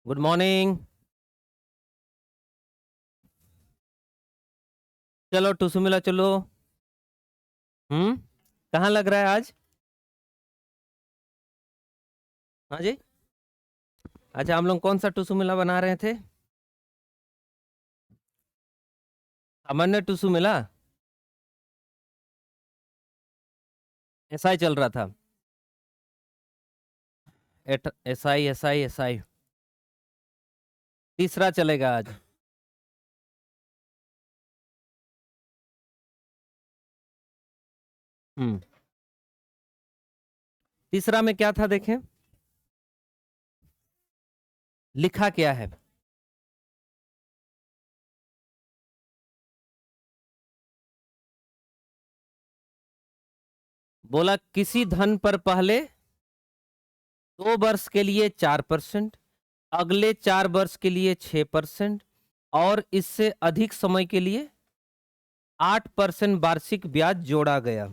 Good morning. चलो टुसु मिला चलो। कहाँ लग रहा है आज? हाँ जी। अच्छा, हम लोग कौन सा टुसु मिला बना रहे थे? सामान्य टुसु मिला। ऐसा ही चल रहा था। एसआई एसआई एसआई तीसरा चलेगा आज। हम्म तीसरा में क्या था देखें, लिखा क्या है? बोला किसी धन पर पहले 2 वर्ष के लिए 4%, अगले 4 वर्ष के लिए 6% और इससे अधिक समय के लिए 8% वार्षिक ब्याज जोड़ा गया।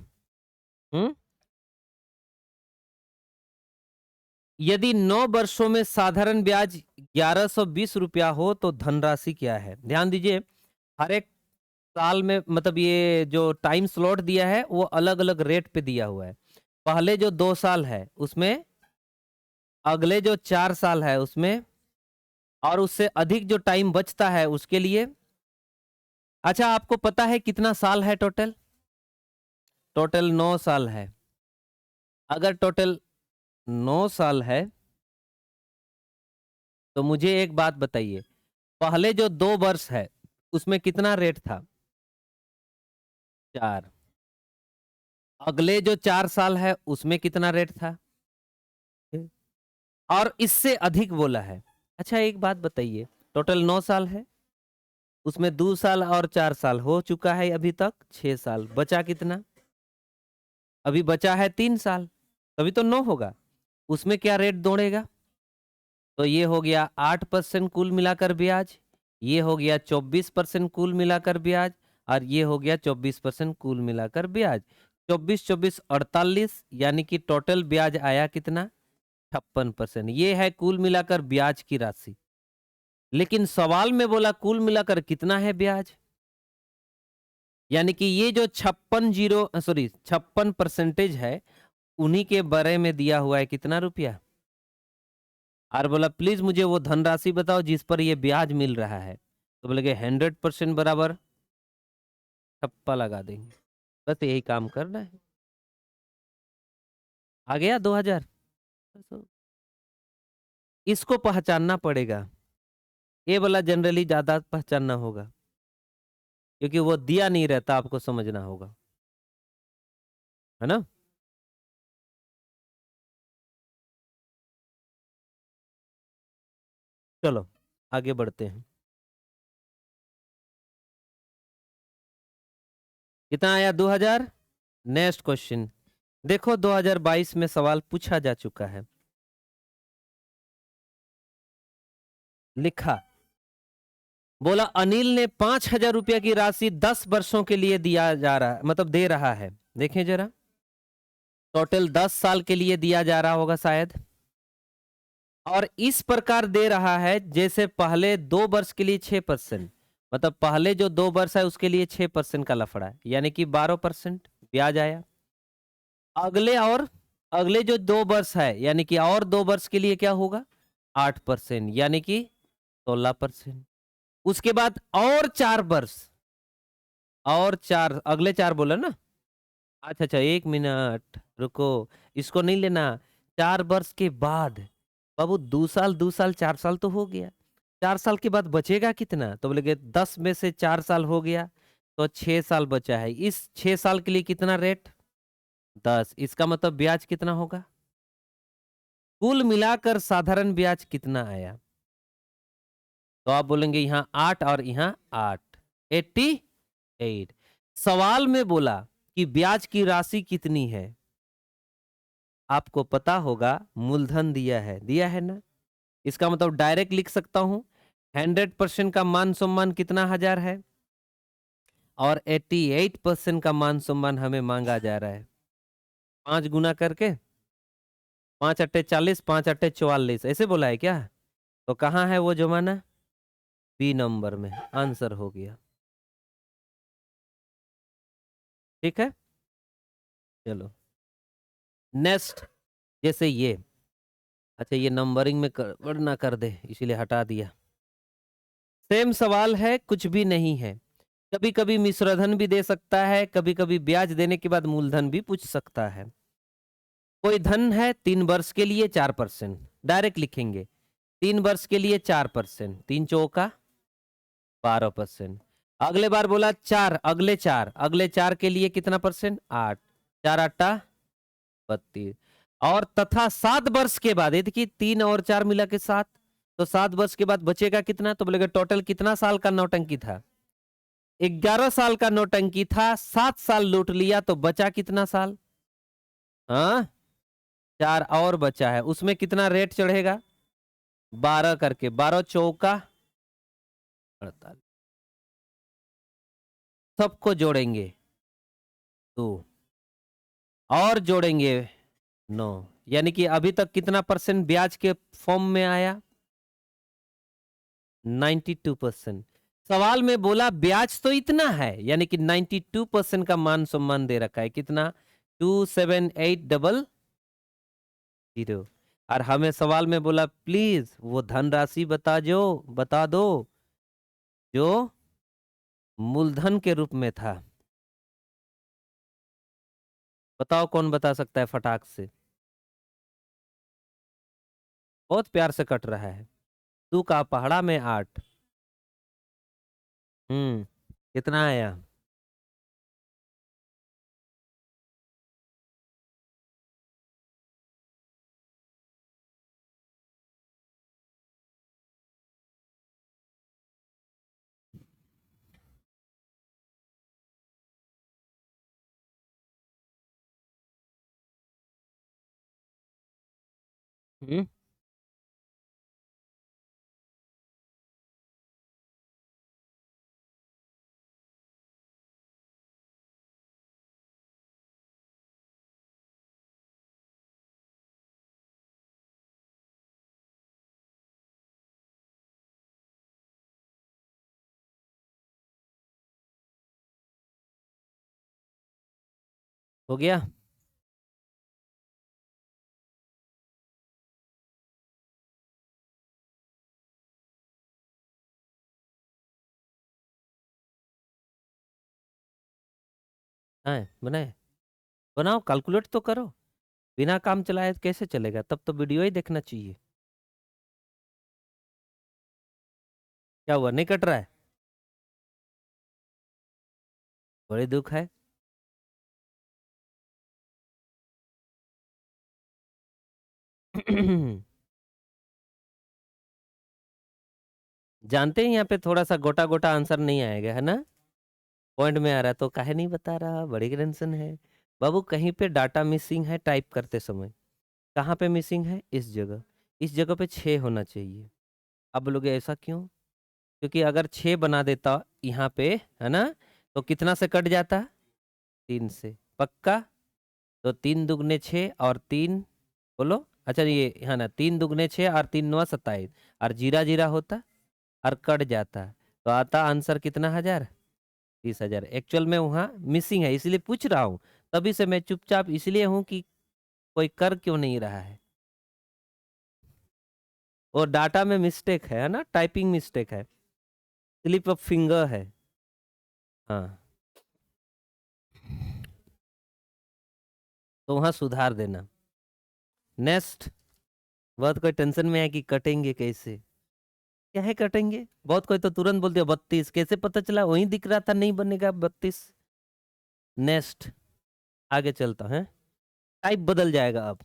हम्म यदि 9 वर्षों में साधारण ब्याज 1120 रुपया हो तो धनराशि क्या है? ध्यान दीजिए, हर एक साल में मतलब ये जो टाइम स्लॉट दिया है वो अलग अलग रेट पे दिया हुआ है। पहले जो 2 साल है उसमें, अगले जो 4 साल है उसमें, और उससे अधिक जो टाइम बचता है उसके लिए। अच्छा, आपको पता है कितना साल है टोटल? टोटल 9 साल है। अगर टोटल 9 साल है तो मुझे एक बात बताइए, पहले जो 2 वर्ष है उसमें कितना रेट था? 4। अगले जो 4 साल है उसमें कितना रेट था? और इससे अधिक बोला है। अच्छा, एक बात बताइए, टोटल 9 साल है, उसमें 2 साल और 4 साल हो चुका है, अभी तक 6 साल बचा। कितना अभी बचा है? 3 साल, तभी तो 9 होगा। उसमें क्या रेट दौड़ेगा? तो ये हो गया 8% कुल मिलाकर ब्याज, ये हो गया 24% कुल मिलाकर ब्याज, और ये हो गया 24% कुल मिलाकर ब्याज। 24 24 48, यानी कि टोटल ब्याज आया कितना? 56%। ये है कुल मिलाकर ब्याज की राशि। लेकिन सवाल में बोला कुल मिलाकर कितना है ब्याज, यानी कि ये जो 56% है उन्हीं के बारे में दिया हुआ है कितना रुपया। और बोला प्लीज मुझे वो धनराशि बताओ जिस पर ये ब्याज मिल रहा है। तो बोले कि 100% बराबर ठप्पा लगा देंगे। बस यही काम करना है। आ गया 2000। इसको पहचानना पड़ेगा। ये वाला जनरली ज्यादा पहचानना होगा क्योंकि वो दिया नहीं रहता, आपको समझना होगा, है ना। चलो आगे बढ़ते हैं। कितना आया? 2000। नेक्स्ट क्वेश्चन देखो, 2022 में सवाल पूछा जा चुका है। लिखा, बोला अनिल ने 5,000 रुपया की राशि 10 वर्षों के लिए दिया जा रहा, मतलब दे रहा है। देखें जरा, टोटल 10 साल के लिए दिया जा रहा होगा शायद, और इस प्रकार दे रहा है जैसे पहले 2 वर्ष के लिए 6%, मतलब पहले जो 2 वर्ष है उसके लिए 6% का लफड़ा है, यानी कि 12% ब्याज आया। अगले और अगले जो 2 वर्ष है यानी कि और 2 वर्ष के लिए क्या होगा? 8%, यानी कि 16%। उसके बाद और 4 वर्ष, और चार, अगले 4 बोला ना। अच्छा अच्छा, 1 मिनट रुको, इसको नहीं लेना। 4 वर्ष के बाद, बाबू 2 साल 2 साल 4 साल तो हो गया, 4 साल के बाद बचेगा कितना? तो बोले 10 में से 4 साल हो गया तो 6 साल बचा है। इस 6 साल के लिए कितना रेट? 10। इसका मतलब ब्याज कितना होगा? कुल मिलाकर साधारण ब्याज कितना आया? तो आप बोलेंगे यहाँ 8 और यहाँ 8, 88। सवाल में बोला कि ब्याज की राशि कितनी है, आपको पता होगा मूलधन दिया है ना। इसका मतलब डायरेक्ट लिख सकता हूं, 100% का मान सम्मान कितना हजार है, और 88% का मान सम्मान हमें मांगा जा रहा है। 5 गुना करके, 5 अट्टे 40, 5 अट्टे 44, ऐसे बोला है क्या? तो कहाँ है वो जमाना? बी नंबर में आंसर हो गया। ठीक है, चलो नेक्स्ट। जैसे ये, अच्छा ये नंबरिंग में गड़बड़ ना कर दे इसीलिए हटा दिया। सेम सवाल है, कुछ भी नहीं है। कभी कभी मिश्रधन भी दे सकता है, कभी कभी ब्याज देने के बाद मूलधन भी पूछ सकता है। कोई धन है 3 वर्ष के लिए 4%, डायरेक्ट लिखेंगे 3 वर्ष के लिए 4%, 3 चौका 12%। अगले बार बोला चार, अगले चार के लिए कितना परसेंट? 8, 4 8 32। और तथा 7 वर्ष के बाद, ये देखिए 3 और 4 मिला के 7, तो 7 वर्ष के बाद बचेगा कितना? तो बोलेगा टोटल कितना साल का नौटंकी था? 11 साल का नौटंकी था, 7 साल लूट लिया तो बचा कितना साल? हाँ, 4 और बचा है, उसमें कितना रेट चढ़ेगा? 12 करके, 12 चौका 48। सबको जोड़ेंगे 2 और जोड़ेंगे 9, यानी कि अभी तक कितना परसेंट ब्याज के फॉर्म में आया? 92%। सवाल में बोला ब्याज तो इतना है, यानी कि 92% का मान सम्मान दे रखा है। कितना? 27800। और हमें सवाल में बोला प्लीज वो धनराशि बता दो जो मूलधन के रूप में था। बताओ कौन बता सकता है फटाक से? बहुत प्यार से कट रहा है। तू का पहाड़ा में 8। कितना आया? हम्म हो गया। हाँ बनाए, बनाओ, कैलकुलेट तो करो। बिना काम चलाए कैसे चलेगा? तब तो वीडियो ही देखना चाहिए। क्या हुआ, नहीं कट रहा है? बड़ी दुख है। जानते हैं यहाँ पे थोड़ा सा गोटा गोटा आंसर नहीं आएगा, है ना? पॉइंट में आ रहा है तो काहे नहीं बता रहा, बड़ी टेंशन है। बाबू कहीं पे डाटा मिसिंग है टाइप करते समय। कहाँ पे मिसिंग है? इस जगह पे 6 होना चाहिए। अब बोलोगे ऐसा क्यों? क्योंकि अगर 6 बना देता यहाँ पे, है ना, तो कितना से कट जाता? 3 से। पक्का? तो 3 दुगने 6 और 3, बोलो। अच्छा ये है ना, 3 दुगने 6 और 3 9 27, और जीरा जीरा होता और कट जाता, तो आता आंसर कितना? 1000। 30,000 एक्चुअल में वहाँ मिसिंग है, इसलिए पूछ रहा हूँ। तभी से मैं चुपचाप इसलिए हूँ कि कोई कर क्यों नहीं रहा है। और डाटा में मिस्टेक है ना, टाइपिंग मिस्टेक है, स्लिप ऑफ फिंगर है। हाँ, तो वहाँ सुधार देना। नेक्स्ट। बहुत कोई टेंशन में है कि कटेंगे कैसे। क्या है कटेंगे? बहुत कोई तो तुरंत बोल दिया 32, कैसे पता चला? वहीं दिख रहा था नहीं बनेगा 32। नेक्स्ट, आगे चलता है, टाइप बदल जाएगा अब।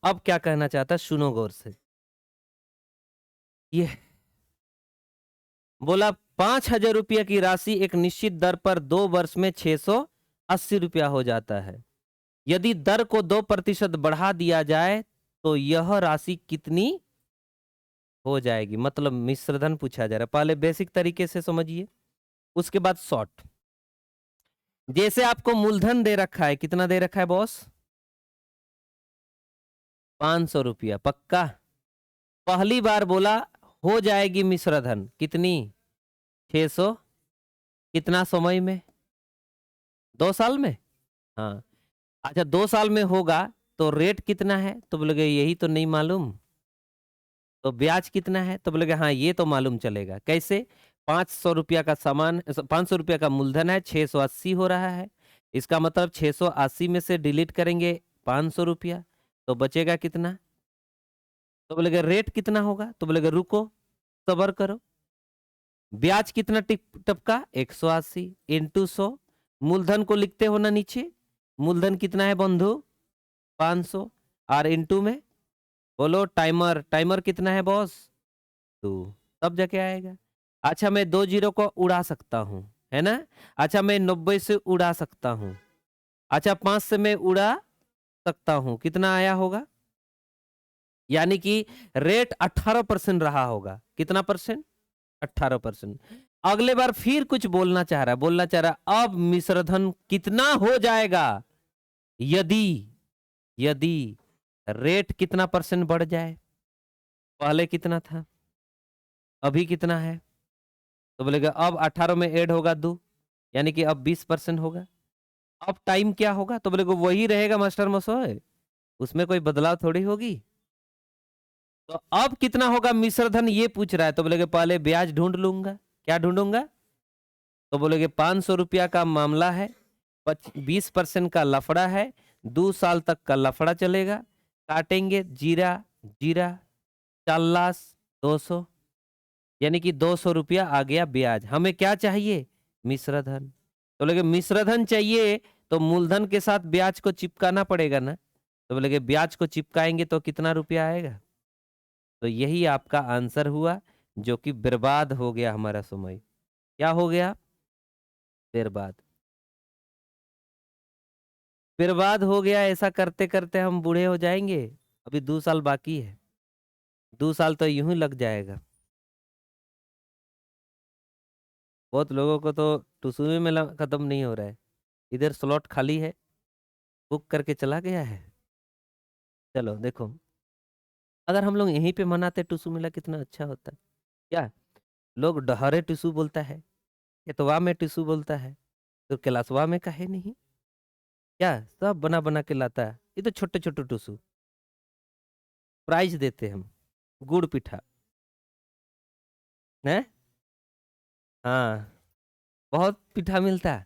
अब क्या कहना चाहता है सुनो गौर से। ये बोला 5,000 रुपया की राशि एक निश्चित दर पर 2 वर्ष में 680 रुपया हो जाता है। यदि दर को 2% बढ़ा दिया जाए तो यह राशि कितनी हो जाएगी? मतलब मिश्रधन पूछा जा रहा है। पहले बेसिक तरीके से समझिए, उसके बाद शॉर्ट। जैसे आपको मूलधन दे रखा है, कितना दे रखा है बॉस? 500 रुपया। पक्का? पहली बार बोला हो जाएगी मिश्र धन कितनी, 600, कितना समय में, 2 साल में। हाँ, अच्छा 2 साल में होगा तो रेट कितना है, तो बोलोगे यही तो नहीं मालूम। तो ब्याज कितना है, तो बोलोगे हाँ ये तो मालूम चलेगा। कैसे, 500 रुपया का सामान, 500 रुपया का मूलधन है, 680 हो रहा है। इसका मतलब 680 में से डिलीट करेंगे 500 रुपया, तो बचेगा कितना। तो बोलेगा रेट कितना होगा, तो बोलेगा रुको सबर करो। ब्याज कितना टपका, 180 इंटू 100। मूलधन को लिखते हो ना नीचे, मूलधन कितना है बंधु, 500। और इंटू में बोलो टाइमर, टाइमर कितना है बॉस, 2, तब जाके आएगा। अच्छा मैं 2 जीरो को उड़ा सकता हूं, है ना। अच्छा मैं 90 से उड़ा सकता हूं। अच्छा 5 से मैं उड़ा सकता हूं, कितना आया होगा, यानी कि रेट 18% रहा होगा। कितना परसेंट, 18%। अगले बार फिर कुछ बोलना चाह रहा है, बोलना चाह रहा है अब मिश्रधन कितना हो जाएगा यदि, यदि रेट कितना परसेंट बढ़ जाए। पहले कितना था, अभी कितना है, तो बोलेगा अब 18 में ऐड होगा 2, यानी कि अब 20% होगा। अब टाइम क्या होगा, तो बोलेगा वही रहेगा मास्टर मशोय, उसमें कोई बदलाव थोड़ी होगी। तो अब कितना होगा मिश्रधन ये पूछ रहा है, तो बोलेगे पहले ब्याज ढूंढ लूंगा। क्या ढूंढूंगा, तो बोलेगे 500 रुपया का मामला है, 20% का लफड़ा है, 2 साल तक का लफड़ा चलेगा। काटेंगे जीरा जीरा, 4,200, यानी कि 200 रुपया आ गया ब्याज। हमें क्या चाहिए, मिश्रधन। तो बोलेगे मिश्रधन चाहिए तो मूलधन के साथ ब्याज को चिपकाना पड़ेगा ना। तो बोलेगे ब्याज को चिपकाएंगे तो कितना रुपया आएगा। तो यही आपका आंसर हुआ, जो कि बर्बाद हो गया हमारा समय। क्या हो गया, बर्बाद, बर्बाद हो गया। ऐसा करते करते हम बूढ़े हो जाएंगे। अभी 2 साल बाकी है, 2 साल तो यूं ही लग जाएगा। बहुत लोगों को तो टुसुमी में खत्म नहीं हो रहा है, इधर स्लॉट खाली है, बुक करके चला गया है। चलो देखो, अगर हम लोग यहीं पे मनाते टुसु मेला कितना अच्छा होता। क्या लोग डहरे टुसु बोलता है, एतवा में टुसु बोलता है, तो कैलाशवा में काहे नहीं। क्या सब बना बना के लाता है, ये तो छोटे छोटे टुसु प्राइज देते हम, गुड़ पिठा है। हाँ बहुत पिठा मिलता है।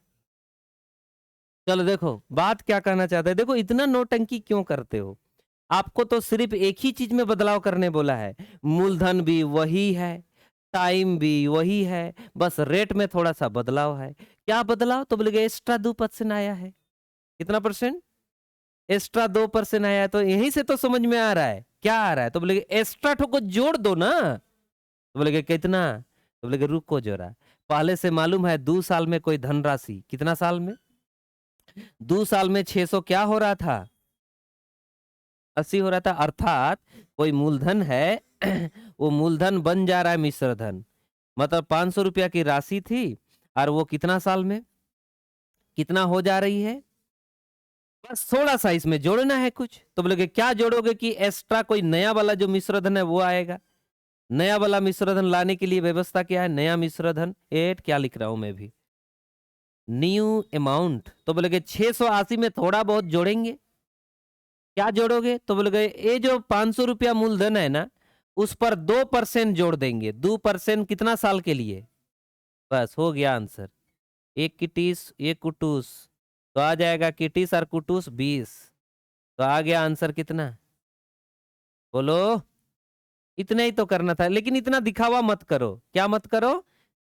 चलो देखो बात क्या कहना चाहते हैं, देखो इतना नौटंकी क्यों करते हो। आपको तो सिर्फ एक ही चीज में बदलाव करने बोला है, मूलधन भी वही है, टाइम भी वही है, बस रेट में थोड़ा सा बदलाव है। क्या बदलाव, तो बोलेगे एक्स्ट्रा 2% आया है। कितना परसेंट, एक्स्ट्रा 2% आया है। तो यहीं से तो समझ में आ रहा है क्या आ रहा है, तो बोलेगे एक्स्ट्रा ठो को जोड़ दो ना। तो बोलेगे कितना, तो बोलेगे रुको जरा, पहले से मालूम है 2 साल में कोई धनराशि, कितना साल में, 2 साल में 600 क्या हो रहा था, 80 हो रहा था। अर्थात कोई मूलधन है वो मूलधन बन जा रहा है मिश्र धन। मतलब 500 रुपया की राशि थी और वो कितना साल में कितना हो जा रही है। बस थोड़ा सा इसमें जोड़ना है कुछ, तो बोलोगे क्या जोड़ोगे कि एक्स्ट्रा कोई नया वाला जो मिश्रधन है वो आएगा। नया वाला मिश्रधन लाने के लिए व्यवस्था क्या है, नया मिश्रधन एट, क्या लिख रहा हूं मैं भी, न्यू अमाउंट। तो बोलोगे 680 में थोड़ा बहुत जोड़ेंगे। क्या जोड़ोगे, तो बोलोगे ये जो 500 रुपया मूलधन है ना, उस पर 2% जोड़ देंगे। 2% कितना साल के लिए, बस हो गया आंसर। एक किटीस एक कुटूस, तो आ जाएगा किटीस और कुटूस 20, तो आ गया आंसर कितना, बोलो। इतना ही तो करना था, लेकिन इतना दिखावा मत करो। क्या मत करो,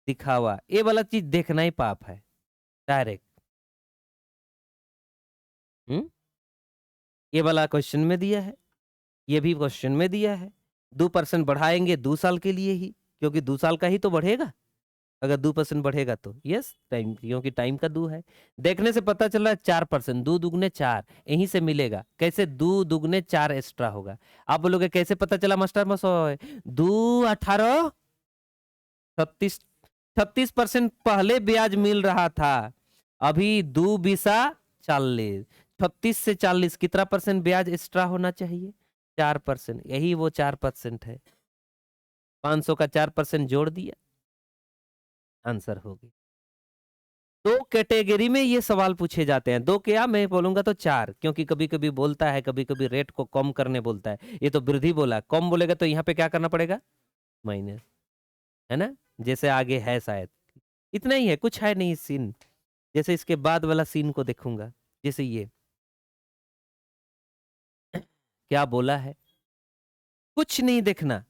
दिखावा, ये वाला चीज देखना ही पाप है डायरेक्ट। ये वाला क्वेश्चन में दिया है, ये भी क्वेश्चन में दिया है। 2% बढ़ाएंगे 2 साल के लिए ही, क्योंकि 2 साल का ही तो बढ़ेगा। अगर 2% बढ़ेगा तो यस टाइम, क्योंकि टाइम का 2 है। देखने से पता चल रहा है 4%, 2 दुगने 4, यहीं से मिलेगा। कैसे, 2 दुगने 4 एक्स्ट्रा होगा। आप बोलोगे कैसे पता चला मास्टर मसोय, 2 18 36, 36% पहले ब्याज मिल रहा था, अभी 2 बीसा 40, 36 से 40 कितना परसेंट ब्याज एक्स्ट्रा होना चाहिए, 4%, यही वो 4% है। 500 का 4% जोड़ दिया, आंसर हो गया। दो कैटेगरी में ये सवाल पूछे जाते हैं, दो क्या मैं बोलूंगा तो चार, क्योंकि कभी कभी बोलता है, कभी कभी रेट को कम करने बोलता है। ये तो वृद्धि बोला, कम बोलेगा तो यहाँ पे क्या करना पड़ेगा, माइनस, है ना, जैसे आगे है शायद। इतना ही है, कुछ है नहीं सीन। जैसे इसके बाद वाला सीन को देखूंगा, जैसे ये क्या बोला है, कुछ नहीं देखना,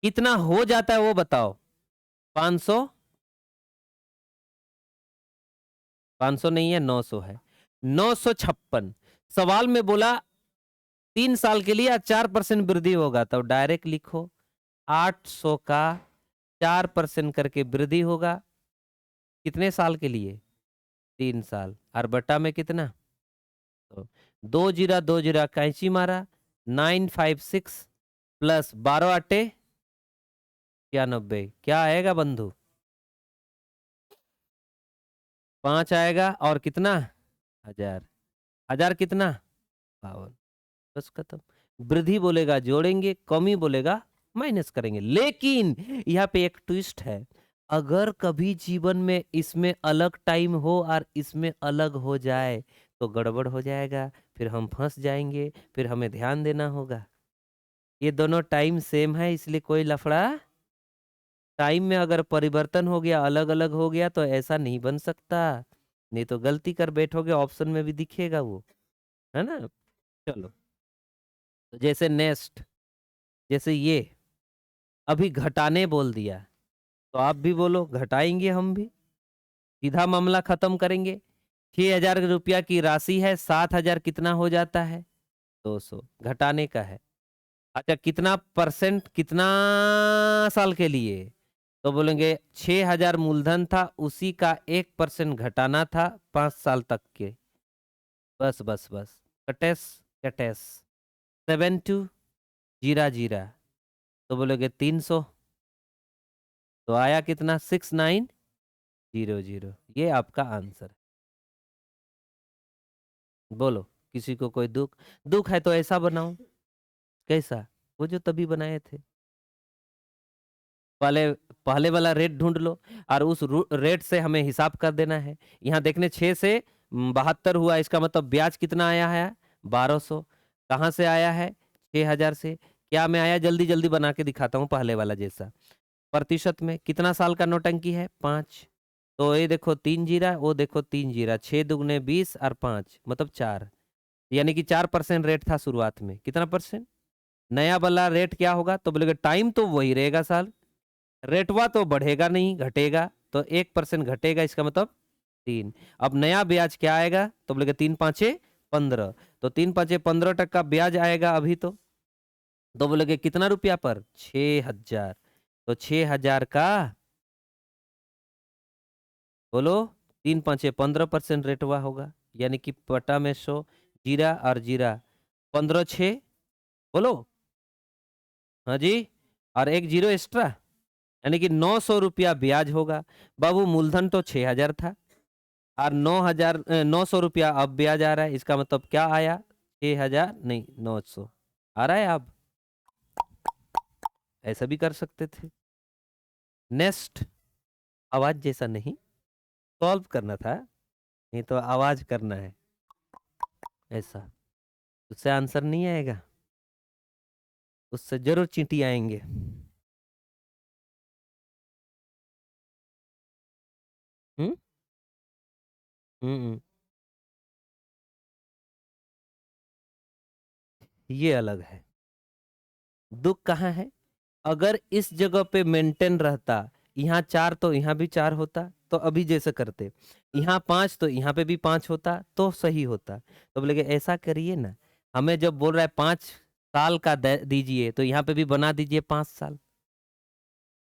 कितना हो जाता है वो बताओ। 500, 500 नहीं है, 900 है, 956। सवाल में बोला 3 साल के लिए 4% वृद्धि होगा, तो डायरेक्ट लिखो 800 का 4% करके वृद्धि होगा, कितने साल के लिए, 3 साल, और बटा में कितना, तो 2 जीरा कैंची मारा, 956 प्लस 12 × 8 क्या 90, क्या आएगा बंधु, 5 आएगा, और कितना 1000, 1000 कितना 52, बस खत्म। वृद्धि बोलेगा जोड़ेंगे, कमी बोलेगा माइनस करेंगे। लेकिन यहाँ पे एक ट्विस्ट है, अगर कभी जीवन में इसमें अलग टाइम हो और इसमें अलग हो जाए तो गड़बड़ हो जाएगा, फिर हम फंस जाएंगे, फिर हमें ध्यान देना होगा। ये दोनों टाइम सेम है, इसलिए कोई लफड़ा, टाइम में अगर परिवर्तन हो गया, अलग अलग हो गया तो ऐसा नहीं बन सकता, नहीं तो गलती कर बैठोगे, ऑप्शन में भी दिखेगा वो, है ना। चलो, तो जैसे नेक्स्ट, जैसे ये अभी घटाने बोल दिया, तो आप भी बोलो घटाएंगे, हम भी सीधा मामला खत्म करेंगे। 6,000 रुपया की राशि है, 7,000 कितना हो जाता है, 200, घटाने का है। अच्छा, कितना परसेंट, कितना साल के लिए, तो बोलेंगे 6,000 मूलधन था, उसी का 1% घटाना था 5 साल तक के, बस बस बस, कटेस कटेस, 72 जीरा जीरा, तो बोलोगे 300, तो आया कितना 6900, ये आपका आंसर है। बोलो, किसी को कोई दुख, दुख है तो ऐसा बनाओ, कैसा, वो जो तभी बनाए थे, पहले पहले वाला रेट ढूंढ लो, और उस रेट से हमें हिसाब कर देना है। यहाँ देखने 6 से 72 हुआ, इसका मतलब ब्याज कितना आया है, 1200, कहाँ से आया है, 6,000 से। क्या में आया, जल्दी जल्दी बना के दिखाता हूँ, पहले वाला जैसा। प्रतिशत में कितना साल का नौटंकी है, 5, तो ये देखो 3 जीरा, वो देखो 3 जीरा, 6 दुगने 20 और 5 मतलब 4, यानी कि 4% रेट था शुरुआत में, कितना परसेंट, नया वाला रेट क्या होगा, तो बोलेगा टाइम तो वही रहेगा साल, रेटवा तो बढ़ेगा नहीं घटेगा, तो 1% घटेगा, इसका मतलब 3। अब नया ब्याज क्या आएगा, तो बोलेगा 3 5 15, तो 3 5 15% ब्याज आएगा अभी, तो बोलेगे कितना रुपया पर, 6,000, तो 6,000 का, बोलो 3 5 15% रेटवा होगा, यानी कि पटा में 100, जीरा और जीरा 15 6, बोलो, हाँ जी, और एक जीरो एक्स्ट्रा, यानी कि 900 रुपया ब्याज होगा। बाबू मूलधन तो 6,000 था, और 900 रुपया अब ब्याज आ रहा है, इसका मतलब क्या आया, 6,000 नहीं 900 आ रहा है। अब ऐसा भी कर सकते थे। नेक्स्ट, आवाज जैसा नहीं, सॉल्व करना था, नहीं तो आवाज करना है ऐसा, उससे आंसर नहीं आएगा, उससे जरूर चींटी आएंगे। हम्म हम्म, ये अलग है, दुख कहाँ है, अगर इस जगह पे मेंटेन रहता, यहाँ 4 तो यहाँ भी 4 होता, तो अभी जैसे करते, यहाँ 5 तो यहाँ पे भी 5 होता, तो सही होता। तो बोले ऐसा करिए ना, हमें जब बोल रहा है 5 साल का दीजिए, तो यहाँ पे भी बना दीजिए 5 साल।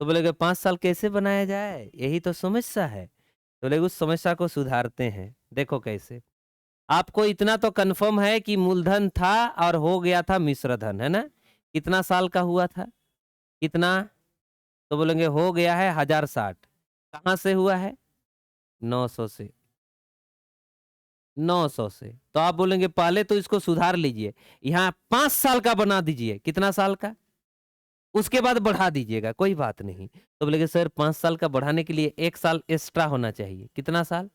तो बोले 5 साल कैसे बनाया जाए, यही तो समस्या है। तो बोले उस समस्या को सुधारते हैं, देखो कैसे। आपको इतना तो कंफर्म है कि मूलधन था और हो गया था मिश्र धन, है ना, कितना साल का हुआ था, कितना, तो बोलेंगे हो गया है 1060, कहाँ से हुआ है, 900 से, 900 से। तो आप बोलेंगे पहले तो इसको सुधार लीजिए, यहाँ 5 साल का बना दीजिए। कितना साल का? उसके बाद बढ़ा दीजिएगा, कोई बात नहीं। तो बोलेंगे सर 5 साल का बढ़ाने के लिए 1 साल एक्स्ट्रा होना चाहिए। कितना साल?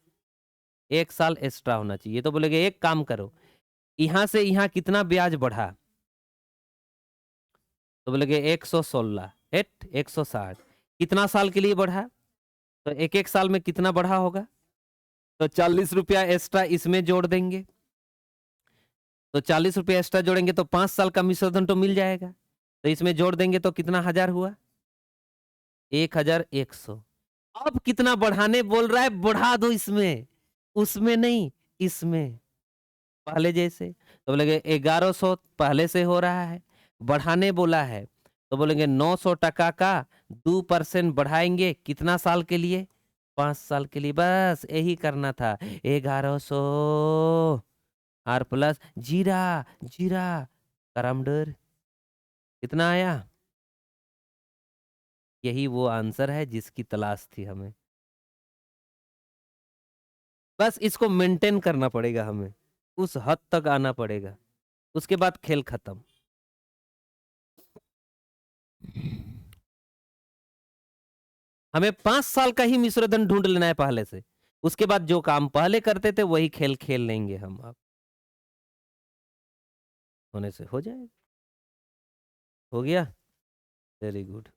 1 साल एक्स्ट्रा होना चाहिए। तो बोलेंगे एक काम करो, यहां से यहां कितना ब्याज बढ़ा? तो बोलेंगे 116 एट 160। कितना साल के लिए बढ़ा? तो एक एक साल में कितना बढ़ा होगा? तो 40 रुपया एक्स्ट्रा इसमें जोड़ देंगे। तो 40 रुपया एक्स्ट्रा जोड़ेंगे तो 5 साल का मिश्रधन तो मिल जाएगा। तो इसमें जोड़ देंगे तो कितना हजार हुआ? 1100। अब कितना बढ़ाने बोल रहा है? बढ़ा दो इसमें, उसमें नहीं, इसमें पहले जैसे। तो बोलेंगे 1100 पहले से हो रहा है, बढ़ाने बोला है। तो बोलेंगे 900 टका का 2% बढ़ाएंगे। कितना साल के लिए? 5 साल के लिए। बस यही करना था। 1100 आर प्लस जीरा जीरा करमडर। कितना आया? यही वो आंसर है जिसकी तलाश थी हमें। बस इसको मेंटेन करना पड़ेगा हमें, उस हद तक आना पड़ेगा, उसके बाद खेल खत्म। हमें 5 साल का ही मिश्रधन ढूंढ लेना है पहले से, उसके बाद जो काम पहले करते थे वही खेल खेल लेंगे हम। अब होने से हो जाएगा। हो गया, वेरी गुड।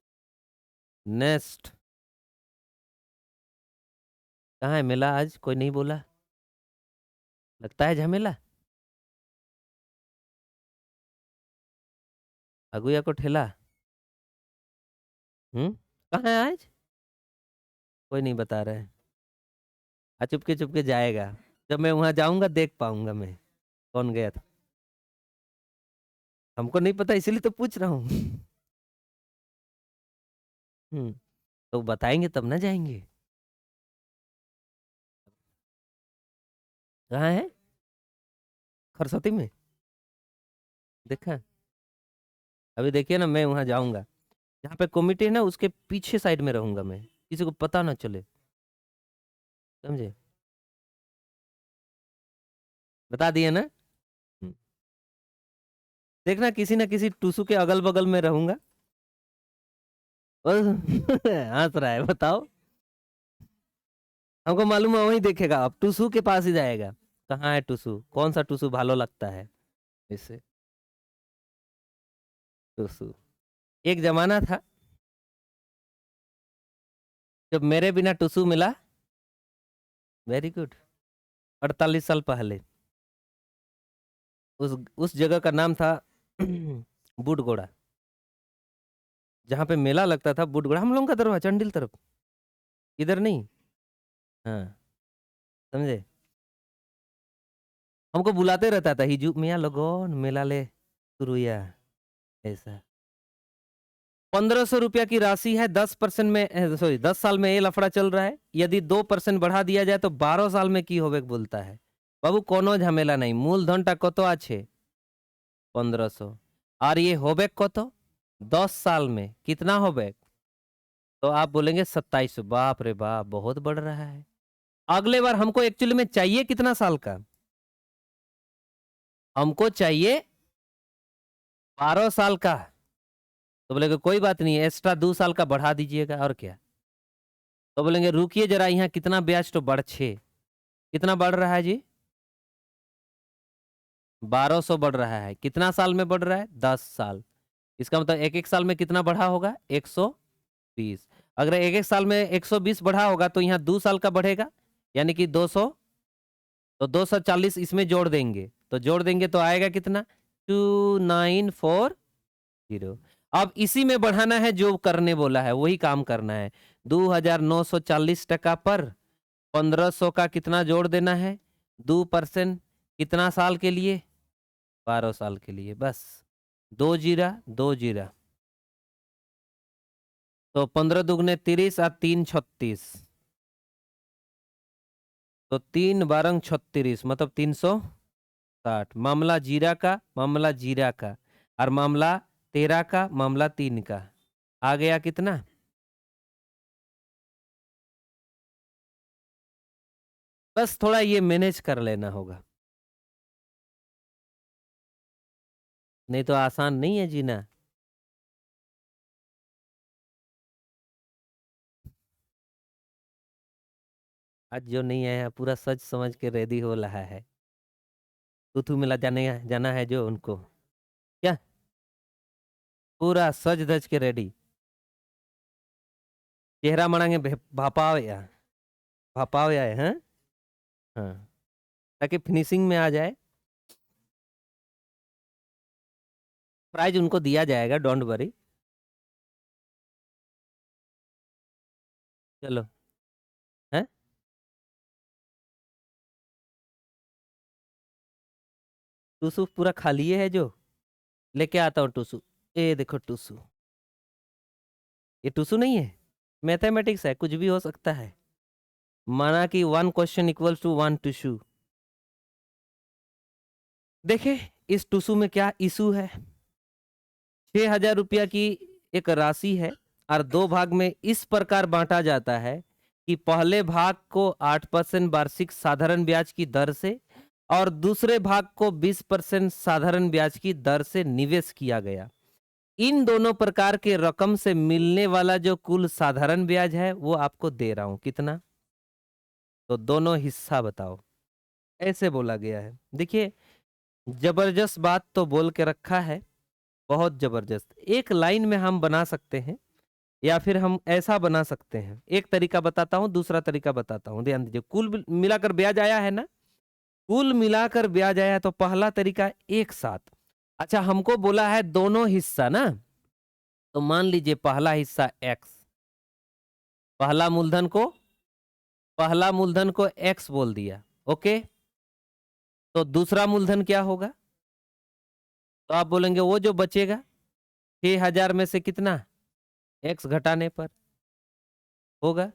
नेक्स्ट। कहाँ है मेला? आज कोई नहीं बोला, लगता है झमेला। अगुया को ठेला। कहाँ है आज? कोई नहीं बता रहा है। चुपके चुपके जाएगा, जब मैं वहां जाऊंगा देख पाऊंगा मैं कौन गया था। हमको नहीं पता इसीलिए तो पूछ रहा हूँ। तो बताएंगे तब ना जाएंगे। कहाँ है? खरसोती में देखा? अभी देखिए ना, मैं वहां जाऊंगा, जहाँ पे कमिटी है ना उसके पीछे साइड में रहूंगा मैं, किसी को पता ना चले, समझे? बता दिए ना। हम्म, देखना किसी ना किसी टूसू के अगल बगल में रहूंगा। बस। हंस रहा है, बताओ। हमको मालूम है वही देखेगा, अब टूसू के पास ही जाएगा। कहाँ है टूसू? कौन सा टूसू भालो लगता है इससे? टूसू। एक जमाना था जब मेरे बिना टूसू मिला। Very good. 48 साल पहले उस जगह का नाम था बुडगोड़ा, जहाँ पे मेला लगता था। बुडगोड़ा हम लोगों का तरफ है, चंडील तरफ, इधर नहीं। हाँ, समझे? हमको बुलाते रहता था, हिजू मियाँ लोगोन मेला ले शुरुया, ऐसा। 1500 रुपया की राशि है, 10% में, सॉरी 10 साल में ये लफड़ा चल रहा है। यदि 2% बढ़ा दिया जाए तो 12 साल में की होबे बोलता है। बाबू कोनो झमेला नहीं, मूलधन टा कतो आछे 1500, और ये होबे कतो 10 साल में कितना होबे? तो आप बोलेंगे 2700। बाप रे बाप, बहुत बढ़ रहा है। अगले बार हमको एक्चुअली में चाहिए कितना साल का? हमको चाहिए 12 साल का। तो बोलेंगे कोई बात नहीं, एक्स्ट्रा 2 साल का बढ़ा दीजिएगा, और क्या। तो बोलेंगे रुकिए जरा, यहाँ कितना ब्याज तो बढ़ छे, कितना बढ़ रहा है जी? 1200 बढ़ रहा है। कितना साल में बढ़ रहा है? 10 साल। इसका मतलब एक एक साल में कितना बढ़ा होगा? 120। अगर एक एक साल में 120 बढ़ा होगा तो यहाँ 2 साल का बढ़ेगा, यानी कि 200। तो 240 इसमें जोड़ देंगे, तो जोड़ देंगे तो आएगा कितना? 2940। अब इसी में बढ़ाना है, जो करने बोला है वही काम करना है। 2940 टका पर 1500 का कितना जोड़ देना है? 2%। कितना साल के लिए? 12 साल के लिए। बस 2 जीरा 2 जीरा। तो 15 दुगने 30 और 3 36। तो 3 बारंग 36 मतलब 360। मामला जीरा का, मामला जीरा का, और मामला 13 का, मामला 3 का। आ गया कितना? बस थोड़ा ये मैनेज कर लेना होगा, नहीं तो आसान नहीं है जीना। आज जो नहीं आया पूरा सच समझ के रेडी हो रहा है, तू मिला जाना है जो उनको, क्या पूरा सज धज के रेडी, चेहरा मड़ांगे भापाव या भापाव या है, हाँ, ताकि फिनिशिंग में आ जाए। प्राइज उनको दिया जाएगा, डोंट वरी। चलो, है टूसू पूरा खाली है जो, लेके आता हूँ टूसू। ये देखो टूसू, ये टूसू नहीं है, मैथमेटिक्स है, कुछ भी हो सकता है। माना कि 1 क्वेश्चन इक्वल्स टू 1 टूसू। देखे इस टूसू में क्या इशू है। 6,000 रुपया की एक राशि है और 2 भाग में इस प्रकार बांटा जाता है कि पहले भाग को 8% वार्षिक साधारण ब्याज की दर से और दूसरे भाग को 20% साधारण ब्याज की दर से निवेश किया गया। इन दोनों प्रकार के रकम से मिलने वाला जो कुल साधारण ब्याज है वो आपको दे रहा हूं, कितना, तो दोनों हिस्सा बताओ। ऐसे बोला गया है। देखिए जबरदस्त बात तो बोल के रखा है, बहुत जबरदस्त। एक लाइन में हम बना सकते हैं या फिर हम ऐसा बना सकते हैं। एक तरीका बताता हूं, दूसरा तरीका बताता हूं, ध्यान दीजिए। कुल मिलाकर ब्याज आया है ना, कुल मिलाकर ब्याज आया, तो पहला तरीका एक साथ। अच्छा हमको बोला है दोनों हिस्सा ना, तो मान लीजिए पहला हिस्सा x, पहला मूलधन को x बोल दिया, ओके। तो दूसरा मूलधन क्या होगा, तो आप बोलेंगे वो जो बचेगा 6,000 में से कितना x घटाने पर होगा।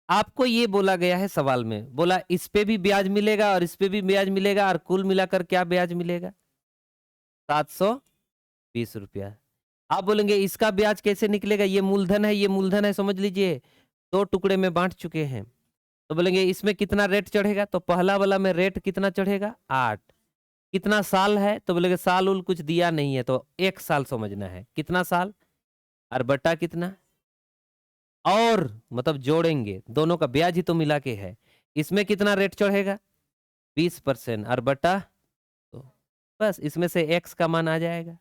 आपको ये बोला गया है सवाल में, बोला इस पे भी ब्याज मिलेगा और इस पे भी ब्याज मिलेगा और कुल मिलाकर क्या ब्याज मिलेगा, 720 रुपया। आप बोलेंगे इसका ब्याज कैसे निकलेगा, ये मूलधन है, ये मूलधन है, समझ लीजिए 2 टुकड़े में बांट चुके हैं। तो बोलेंगे इसमें कितना रेट चढ़ेगा, तो पहला वाला में रेट कितना चढ़ेगा 8। कितना साल है, तो बोलेंगे साल उल कुछ दिया नहीं है, तो 1 साल समझना है, कितना साल और बटा कितना, और मतलब जोड़ेंगे दोनों का ब्याज ही तो मिला के है। इसमें कितना रेट चढ़ेगा 20% और बटा, तो बस इसमें से x का मान आ जाएगा।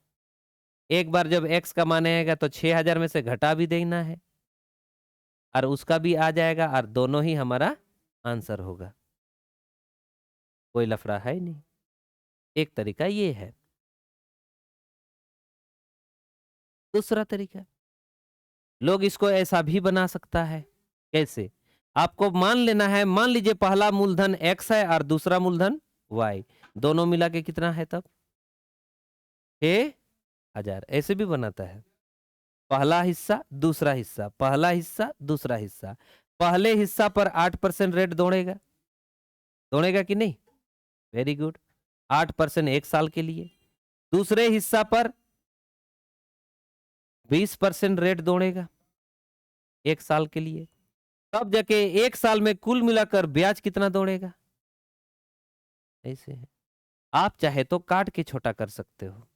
एक बार जब x का मान आएगा तो 6,000 में से घटा भी देना है और उसका भी आ जाएगा और दोनों ही हमारा आंसर होगा। कोई लफड़ा है नहीं। एक तरीका ये है। दूसरा तरीका, लोग इसको ऐसा भी बना सकता है। कैसे, आपको मान लेना है, मान लीजिए पहला मूलधन x है और दूसरा मूलधन y, दोनों मिला के कितना है तब 6,000। ऐसे भी बनाता है, पहला हिस्सा दूसरा हिस्सा, पहला हिस्सा दूसरा हिस्सा। पहले हिस्सा पर 8% रेट दौड़ेगा, दौड़ेगा कि नहीं, वेरी गुड, 8% 1 साल के लिए। दूसरे हिस्सा पर 20% रेट दौड़ेगा 1 साल के लिए। तब जाके 1 साल में कुल मिलाकर ब्याज कितना दौड़ेगा, ऐसे है। आप चाहे तो काट के छोटा कर सकते हो,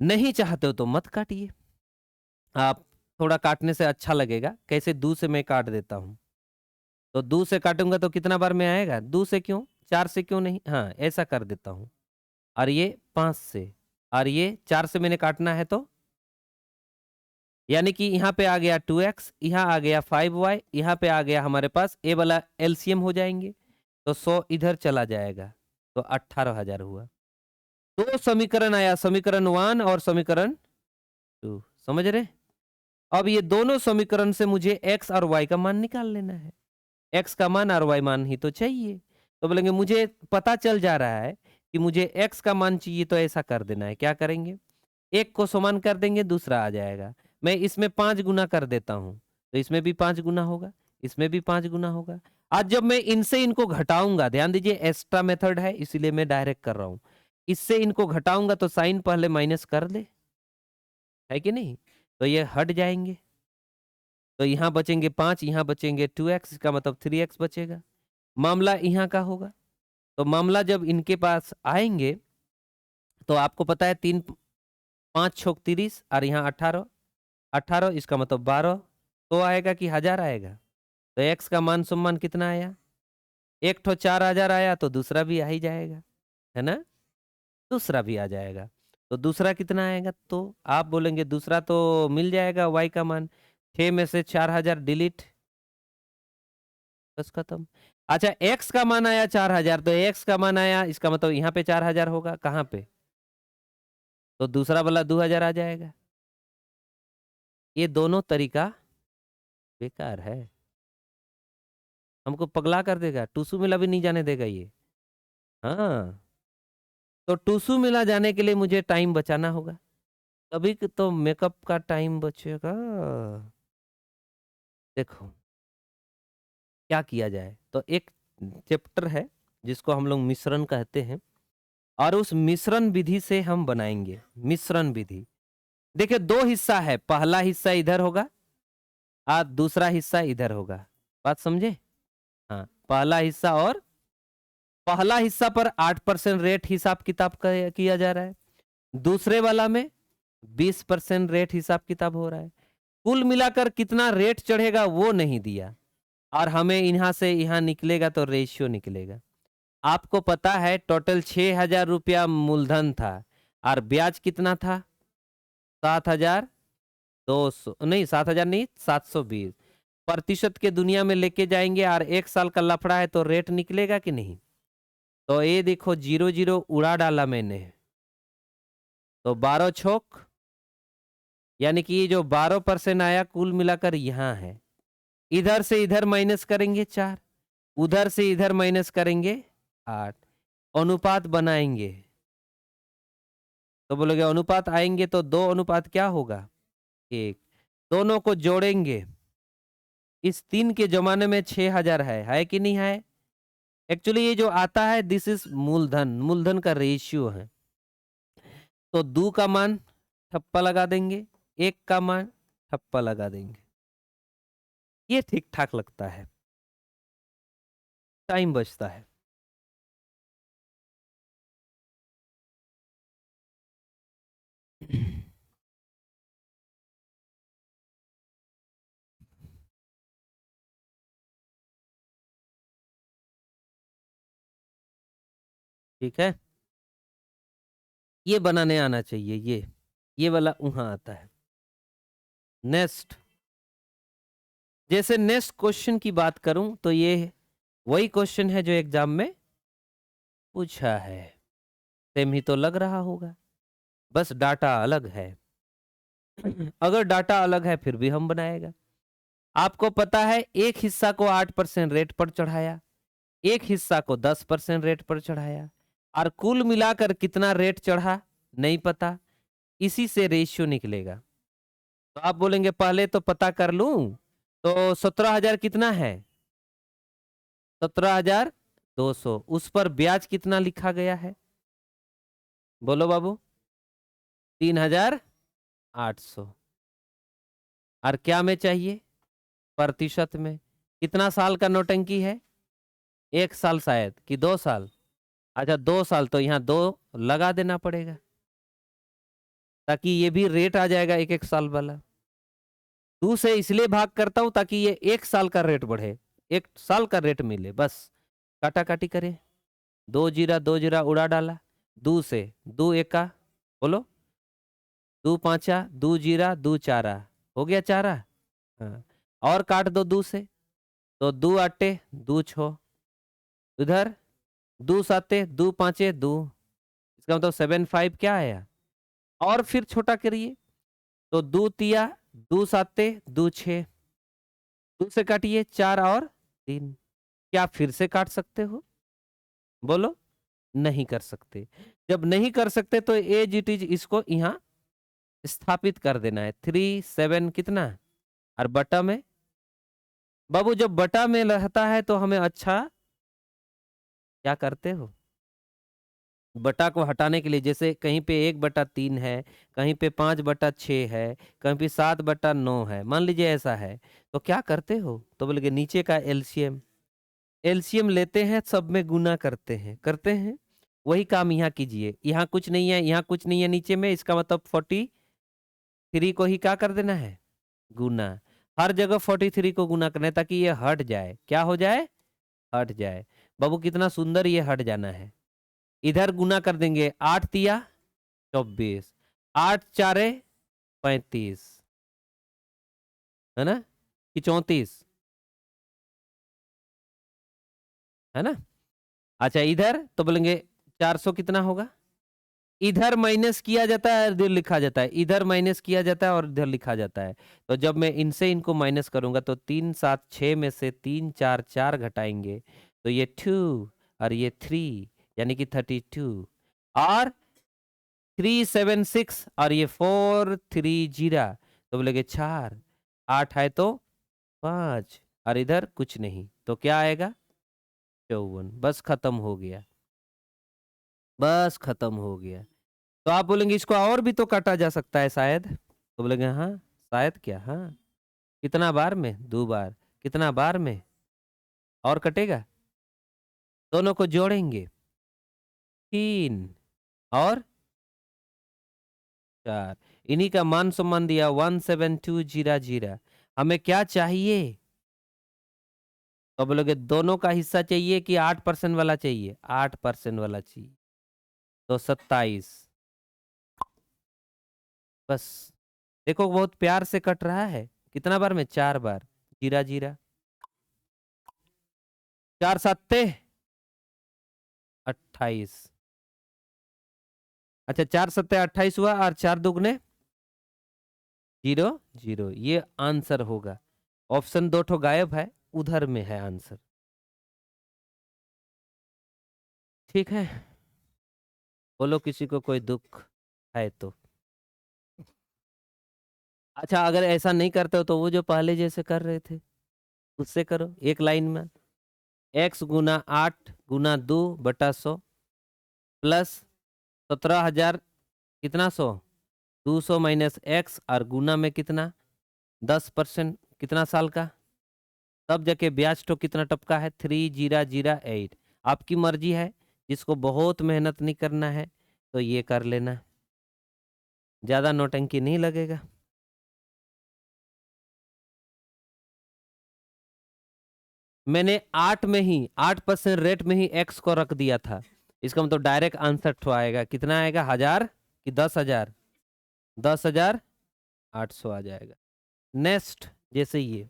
नहीं चाहते हो तो मत काटिए। आप थोड़ा काटने से अच्छा लगेगा, कैसे, 2 से मैं काट देता हूं, तो 2 से काटूंगा तो कितना बार में आएगा, 2 से क्यों, 4 से क्यों नहीं, हाँ ऐसा कर देता हूं। और ये 5 से, और ये 4 से मैंने काटना है, तो यानी कि यहाँ पे आ गया 2x, यहाँ आ गया 5y, यहाँ पे आ गया हमारे पास ए वाला एलसीएम हो जाएंगे, तो 100 इधर चला जाएगा, तो 18,000 हुआ। 2 समीकरण आया, समीकरण 1 और समीकरण 2, समझ रहे। अब ये दोनों समीकरण से मुझे x और y का मान निकाल लेना है। x का मान और y मान ही तो चाहिए, तो बोलेंगे मुझे पता चल जा रहा है कि मुझे x का मान चाहिए, तो ऐसा कर देना है, क्या करेंगे, एक को समान कर देंगे, दूसरा आ जाएगा। मैं इसमें 5 गुना कर देता हूं, तो इसमें भी 5 गुना होगा, इसमें भी 5 गुना होगा। आज जब मैं इनसे इनको घटाऊंगा, ध्यान दीजिए एक्स्ट्रा मेथड है इसीलिए मैं डायरेक्ट कर रहा हूं, इससे इनको घटाऊंगा तो साइन पहले माइनस कर दे, है कि नहीं, तो ये हट जाएंगे, तो यहां बचेंगे 5, यहां बचेंगे 2x, इसका मतलब 3x बचेगा। मामला यहाँ का होगा। तो मामला जब इनके पास आएंगे तो आपको पता है 3 5 छोक 30 और यहाँ 18 18 इसका मतलब 12 तो आएगा कि 1000 आएगा। तो x का मान सम्मान कितना आया? एक ठो 4000 आया तो दूसरा भी आ ही जाएगा, है ना? दूसरा भी आ जाएगा। तो दूसरा कितना आएगा? तो आप बोलेंगे दूसरा तो मिल जाएगा y का मान 6 में से 4000 डिलीट, बस खत्म। अच्छा x का मान आया 4000 तो x का मान आया इसका मतलब यहाँ पे 4000 होगा, कहाँ पे? तो दूसरा वाला 2000 आ जाएगा। ये दोनों तरीका बेकार है, हमको पगला कर देगा, टूसू मेला भी नहीं जाने देगा ये। हाँ तो टूसू मेला जाने के लिए मुझे टाइम बचाना होगा, तभी तो मेकअप का टाइम बचेगा। देखो क्या किया जाए, तो एक चैप्टर है जिसको हम लोग मिश्रण कहते हैं और उस मिश्रण विधि से हम बनाएंगे मिश्रण विधि। देखिए दो हिस्सा है, पहला हिस्सा इधर होगा और दूसरा हिस्सा इधर होगा, बात समझे? हाँ पहला हिस्सा और पहला हिस्सा पर 8% रेट हिसाब किताब किया जा रहा है, दूसरे वाला में 20% रेट हिसाब किताब हो रहा है। कुल मिलाकर कितना रेट चढ़ेगा वो नहीं दिया और हमें यहां से यहां निकलेगा तो रेशियो निकलेगा। आपको पता है टोटल 6000 रुपया मूलधन था और ब्याज कितना था? 7200 नहीं 7000 नहीं 720 प्रतिशत के दुनिया में लेके जाएंगे और एक साल का लफड़ा है तो रेट निकलेगा कि नहीं? तो ये देखो 0 उड़ा डाला मैंने, तो 12 छोक यानी कि ये जो 12% आया कुल मिलाकर यहाँ है, इधर से इधर माइनस करेंगे 4, उधर से इधर माइनस करेंगे 8, अनुपात बनाएंगे तो बोलोगे अनुपात आएंगे तो 2 अनुपात क्या होगा? 1, दोनों को जोड़ेंगे। इस 3 के जमाने में 6000 है कि नहीं है? एक्चुअली ये जो आता है दिस इज मूलधन, मूलधन का रेशियो है। तो 2 का मान ठप्पा लगा देंगे, 1 का मान ठप्पा लगा देंगे, ये ठीक ठाक लगता है, टाइम बचता है। ठीक है, ये बनाने आना चाहिए, ये वाला वहां आता है। नेक्स्ट, जैसे नेक्स्ट क्वेश्चन की बात करूं तो ये वही क्वेश्चन है जो एग्जाम में पूछा है, सेम ही तो लग रहा होगा, बस डाटा अलग है। अगर डाटा अलग है फिर भी हम बनाएगा। आपको पता है एक हिस्सा को 8% रेट पर चढ़ाया, एक हिस्सा को 10% रेट पर चढ़ाया और कुल मिलाकर कितना रेट चढ़ा नहीं पता, इसी से रेशियो निकलेगा। तो आप बोलेंगे पहले तो पता कर लूं, तो 17000 कितना है? 17200, उस पर ब्याज कितना लिखा गया है? बोलो बाबू, 3800। और क्या में चाहिए? प्रतिशत में। कितना साल का नौटंकी है? 1 साल शायद कि 2 साल? अच्छा 2 साल, तो यहाँ 2 लगा देना पड़ेगा ताकि ये भी रेट आ जाएगा एक एक साल वाला। 2 से इसलिए भाग करता हूं ताकि ये 1 साल का रेट बढ़े, 1 साल का रेट मिले, बस काटा काटी करे। 2 जीरा उड़ा डाला, 2 से 2 एका बोलो, 2 पांचा 2 जीरा 2 चारा, हो गया चारा। हाँ और काट दो 2 से, तो 2 आटे 2 छो, उधर 2 साते 2 पांचे 2, इसका मतलब 7 5 क्या आया? और फिर छोटा करिए, तो 2 तिया 2 साते 2 छे, 2 से काटिए 4 और 3, क्या फिर से काट सकते हो? बोलो, नहीं कर सकते। जब नहीं कर सकते तो एज इट इज इसको यहां स्थापित कर देना है। 3 7 कितना और बटा में, बाबू जब बटा में रहता है तो हमें अच्छा क्या करते हो, बटा को हटाने के लिए, जैसे कहीं पे 1/3 है, कहीं पे 5/6 है, कहीं पे 7/9 है, मान लीजिए ऐसा है, तो क्या करते हो? तो बोले नीचे का एलसीएम एलसीएम लेते हैं, सब में गुना करते हैं। वही काम यहाँ कीजिए। यहाँ कुछ नहीं है, यहाँ कुछ नहीं है नीचे में, इसका मतलब 43 को ही क्या कर देना है, गुना। हर जगह 43 को गुना करना है ताकि ये हट जाए। क्या हो जाए, हट जाए। बाबू कितना सुंदर ये हट जाना है। इधर गुना कर देंगे, 8 तिया 24, 8 चारे 35, है ना, कि 34, है ना। अच्छा इधर तो बोलेंगे 400 कितना होगा, इधर माइनस किया जाता है, इधर लिखा जाता है, इधर माइनस किया जाता है और इधर लिखा जाता है। तो जब मैं इनसे इनको माइनस करूंगा तो 3 7 6 में से 3 4 4 घटाएंगे तो ये 2 और ये 3 यानी कि 32, और 376 और ये 430 तो बोलेगे 4, 8 है तो 5 और इधर कुछ नहीं तो क्या आएगा 54। बस खत्म हो गया, बस खत्म हो गया। तो आप बोलेंगे इसको और भी तो काटा जा सकता है शायद, तो बोलेंगे हाँ शायद, क्या हाँ, कितना बार में, 2 बार, कितना बार में और कटेगा, दोनों को जोड़ेंगे 3 और 4, इन्हीं का मान सम्मान दिया 17200। हमें क्या चाहिए, तो बोलोगे दोनों का हिस्सा चाहिए कि 8% वाला चाहिए, 8% वाला चाहिए, तो 27। बस देखो बहुत प्यार से कट रहा है, कितना बार में, 4 बार, जीरा जीरा, 4 सत्ते 28। अच्छा 4 सत्ते 28 हुआ और 4 दुगने 0 0, ये आंसर होगा। ऑप्शन 2 ठो गायब है, उधर में है आंसर। ठीक है, बोलो किसी को कोई दुख है तो। अच्छा अगर ऐसा नहीं करते हो तो वो जो पहले जैसे कर रहे थे उससे करो, एक लाइन में, x गुना 8 गुना 2/100 प्लस 17,000 कितना 100, 200 माइनस एक्स और गुना में कितना 10% कितना साल का, तब जाके ब्याज तो कितना टपका है 3008। आपकी मर्जी है, जिसको बहुत मेहनत नहीं करना है तो ये कर लेना, ज्यादा नौटंकी नहीं लगेगा। मैंने 8 में ही 8% रेट में ही एक्स को रख दिया था, इसका मतलब डायरेक्ट आंसर ठो आएगा, कितना आएगा 1000 कि 10,000, 10,800 आ जाएगा। नेक्स्ट जैसे ये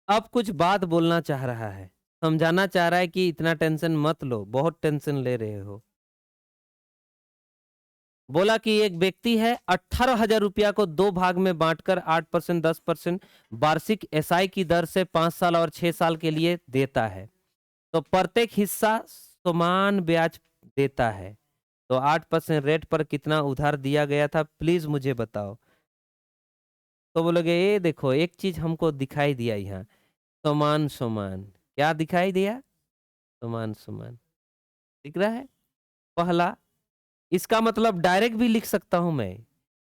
अब कुछ बात बोलना चाह रहा है, समझाना चाह रहा है कि इतना टेंशन मत लो, बहुत टेंशन ले रहे हो। बोला कि एक व्यक्ति है 18,000 रुपया को 2 भाग में बांटकर 8% 10% वार्षिक एसआई की दर से 5 साल और 6 साल के लिए देता है, तो प्रत्येक हिस्सा समान ब्याज देता है, तो 8% रेट पर कितना उधार दिया गया था प्लीज मुझे बताओ। तो बोलोगे ये देखो एक चीज हमको दिखाई दिया यहाँ, समान समान, क्या दिखाई दिया, समान समान दिख रहा है पहला। इसका मतलब डायरेक्ट भी लिख सकता हूं मैं,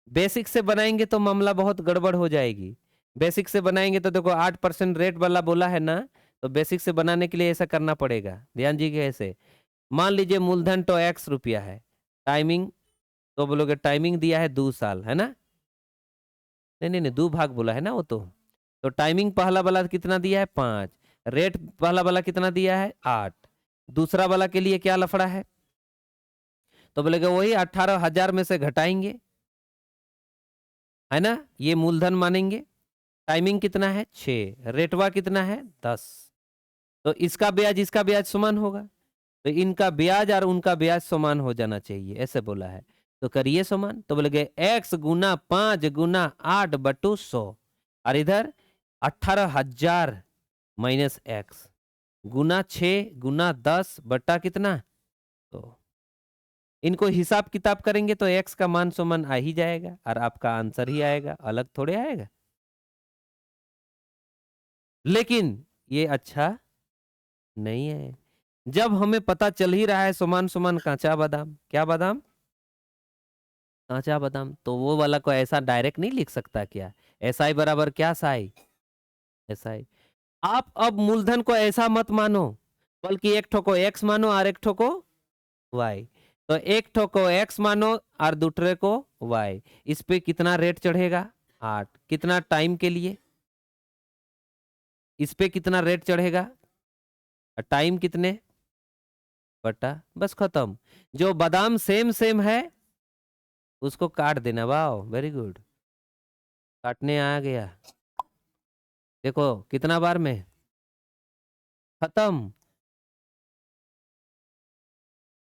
बेसिक से बनाएंगे तो मामला बहुत गड़बड़ हो जाएगी। बेसिक से बनाएंगे तो देखो 8% रेट वाला बोला है ना, तो बेसिक से बनाने के लिए ऐसा करना पड़ेगा, ध्यान जी कैसे। मान लीजिए मूलधन तो x रुपया है, टाइमिंग तो बोलोगे टाइमिंग दिया है 2 साल, है ना, नहीं नहीं नहीं 2 भाग बोला है ना वो तो टाइमिंग पहला वाला कितना दिया है 5, रेट पहला वाला कितना दिया है 8, दूसरा वाला के लिए क्या लफड़ा है, तो बोलेगा वही 18,000 में से घटाएंगे, है ना, ये मूलधन मानेंगे, टाइमिंग कितना है 6, रेटवा कितना है 10, तो इसका ब्याज समान होगा, तो इनका ब्याज और उनका ब्याज समान हो जाना चाहिए, ऐसे बोला है, तो करिए समान। तो बोलेगे x गुना 5 गुना 8/100 और इधर 18,000 माइनस एक्स गुना 6 गुना 10 बटा कितना, तो इनको हिसाब किताब करेंगे तो x का मान समान आ ही जाएगा और आपका आंसर ही आएगा, अलग थोड़े आएगा। लेकिन ये अच्छा नहीं है, जब हमें पता चल ही रहा है समान समान कांचा बादाम, क्या बादाम, कांचा बादाम, तो वो वाला को ऐसा डायरेक्ट नहीं लिख सकता क्या, एसआई बराबर क्या साई, एसआई, आप अब मूलधन को ऐसा मत मानो, बल्कि एक ठो को एक्स मानो और एक ठो को वाई। तो एक ठो को एक्स मानो और दूसरे को वाई। इस पे कितना रेट चढ़ेगा? 8। कितना टाइम के लिए? इस पे कितना रेट चढ़ेगा? टाइम कितने बटा, बस खत्म। जो बादाम सेम सेम है उसको काट देना। वाह, वेरी गुड, काटने आ गया। देखो कितना बार में खत्म।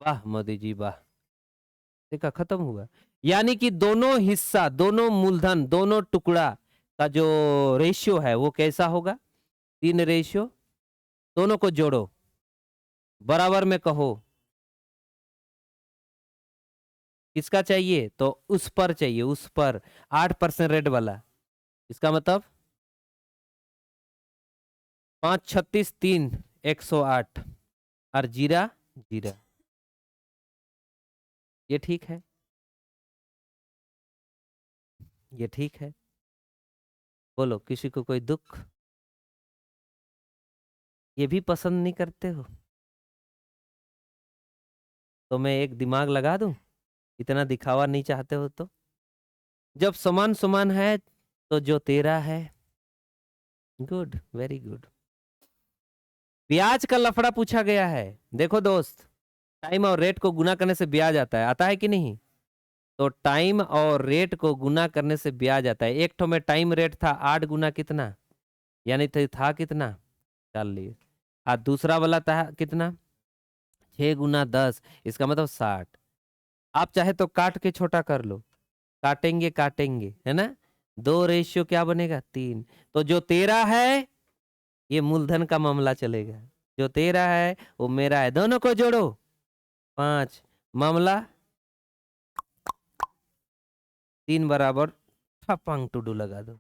वाह मोदी जी वाह, देखा खत्म हुआ। यानी कि दोनों हिस्सा, दोनों मूलधन, दोनों टुकड़ा का जो रेशियो है वो कैसा होगा? 3 रेशियो। दोनों को जोड़ो, बराबर में कहो। किसका चाहिए? तो उस पर चाहिए, उस पर 8% रेट वाला। इसका मतलब 5 36 3 108 और जीरा जीरा। ये ठीक है, ये ठीक है। बोलो, किसी को कोई दुख? ये भी पसंद नहीं करते हो तो मैं एक दिमाग लगा दूं? इतना दिखावा नहीं चाहते हो तो? जब समान समान है तो जो तेरा है। Good, very good. ब्याज का लफड़ा पूछा गया है। देखो दोस्त, टाइम और रेट को गुना करने से ब्याज आता है, आता है कि नहीं? तो टाइम और रेट को गुना करने से ब्याज आता है। एक ठो में टाइम रेट था 8 गुना कितना, यानी था कितना? 40। और दूसरा वाला था कितना? 6 गुना 10, इसका मतलब 60। आप चाहे तो काट के छोटा कर लो, काटेंगे काटेंगे, है ना? 2 रेशियो क्या बनेगा? 3। तो जो तेरा है, ये मूलधन का मामला चलेगा। जो तेरा है वो मेरा है, दोनों को जोड़ो। 5 मामला 3 बराबर ठपंग टुडू लगा दो।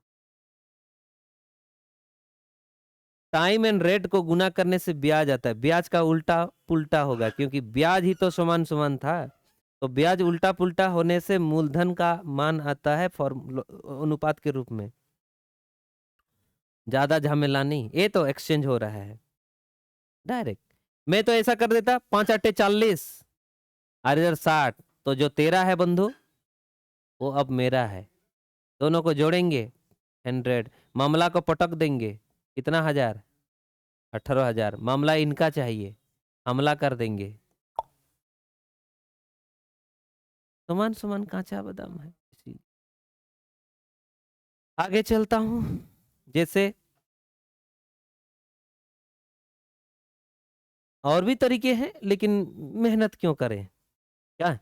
टाइम एंड रेट को गुना करने से ब्याज आता है। ब्याज का उल्टा पुल्टा होगा, क्योंकि ब्याज ही तो समान समान था। तो ब्याज उल्टा पुल्टा होने से मूलधन का मान आता है फॉर्मूला अनुपात के रूप में। ज्यादा झमेला नहीं, ये तो एक्सचेंज हो रहा है डायरेक्ट। मैं तो ऐसा कर देता, 5 8 40 और इधर 60। तो जो तेरा है बंधु वो अब मेरा है। दोनों को जोड़ेंगे 100, मामला को पटक देंगे। कितना हजार? 18,000। मामला इनका चाहिए, हमला कर देंगे। समान समान कांचा बादाम है। आगे चलता हूं। जैसे और भी तरीके हैं, लेकिन मेहनत क्यों करें? क्या है?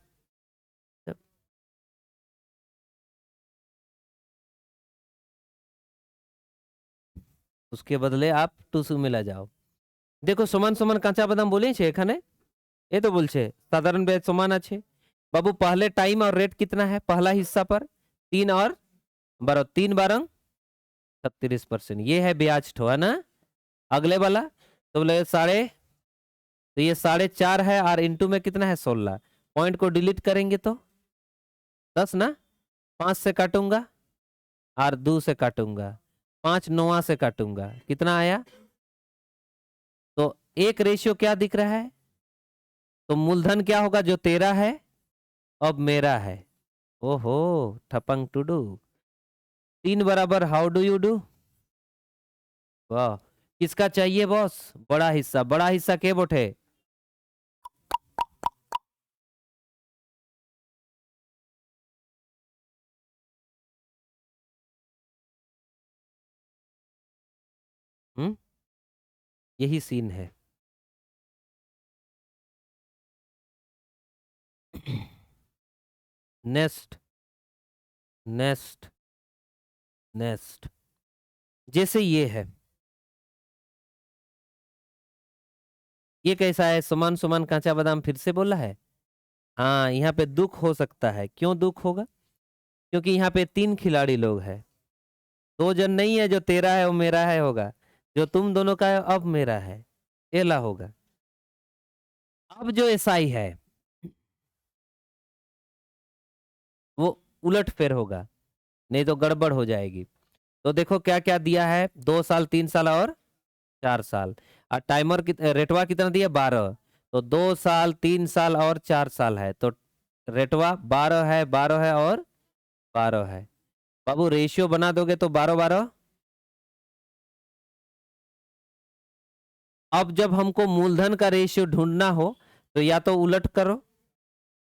उसके बदले आप टूसू में ला जाओ। देखो समान समान कांचा बादाम बोले छे এখানে, ये तो बोल छे साधारण ब्याज समान আছে। बाबू पहले टाइम और रेट कितना है पहला हिस्सा पर? 3 और 12, 3 12 37%, ये है ब्याज ठो, है ना? अगले वाला तो बोले साढ़े, तो ये 4.5 है और इंटू में कितना है? 16। पॉइंट को डिलीट करेंगे तो 10 ना। 5 से काटूंगा और 2 से काटूंगा, 5 9 से काटूंगा, कितना आया? तो एक रेशियो क्या दिख रहा है? तो मूलधन क्या होगा? जो तेरा है अब मेरा है। ओहो, ठपंग टुडू। 3 बराबर हाउ डू यू डू? वाह। किसका चाहिए बॉस? बड़ा हिस्सा। बड़ा हिस्सा के बोटे? हम्म, यही सीन है। Next next next. जैसे ये है, ये कैसा है? समान समान कांचा बादाम फिर से बोला है। हाँ, यहाँ पे दुख हो सकता है। क्यों दुख होगा? क्योंकि यहाँ पे 3 खिलाड़ी लोग हैं। 2 जन नहीं है। जो तेरा है वो मेरा है होगा, जो तुम दोनों का है अब मेरा है, एला होगा। अब जो एसआई है वो उलट फेर होगा, नहीं तो गड़बड़ हो जाएगी। तो देखो क्या क्या दिया है, 2 साल 3 साल और 4 साल। और टाइमर रेटवा कितना दिया 12, तो 2 साल 3 साल और 4 साल है, तो रेटवा 12 है, 12 है और 12 है। बाबू रेशियो बना दोगे तो 12 12। अब जब हमको मूलधन का रेशियो ढूंढना हो तो या तो उलट करो,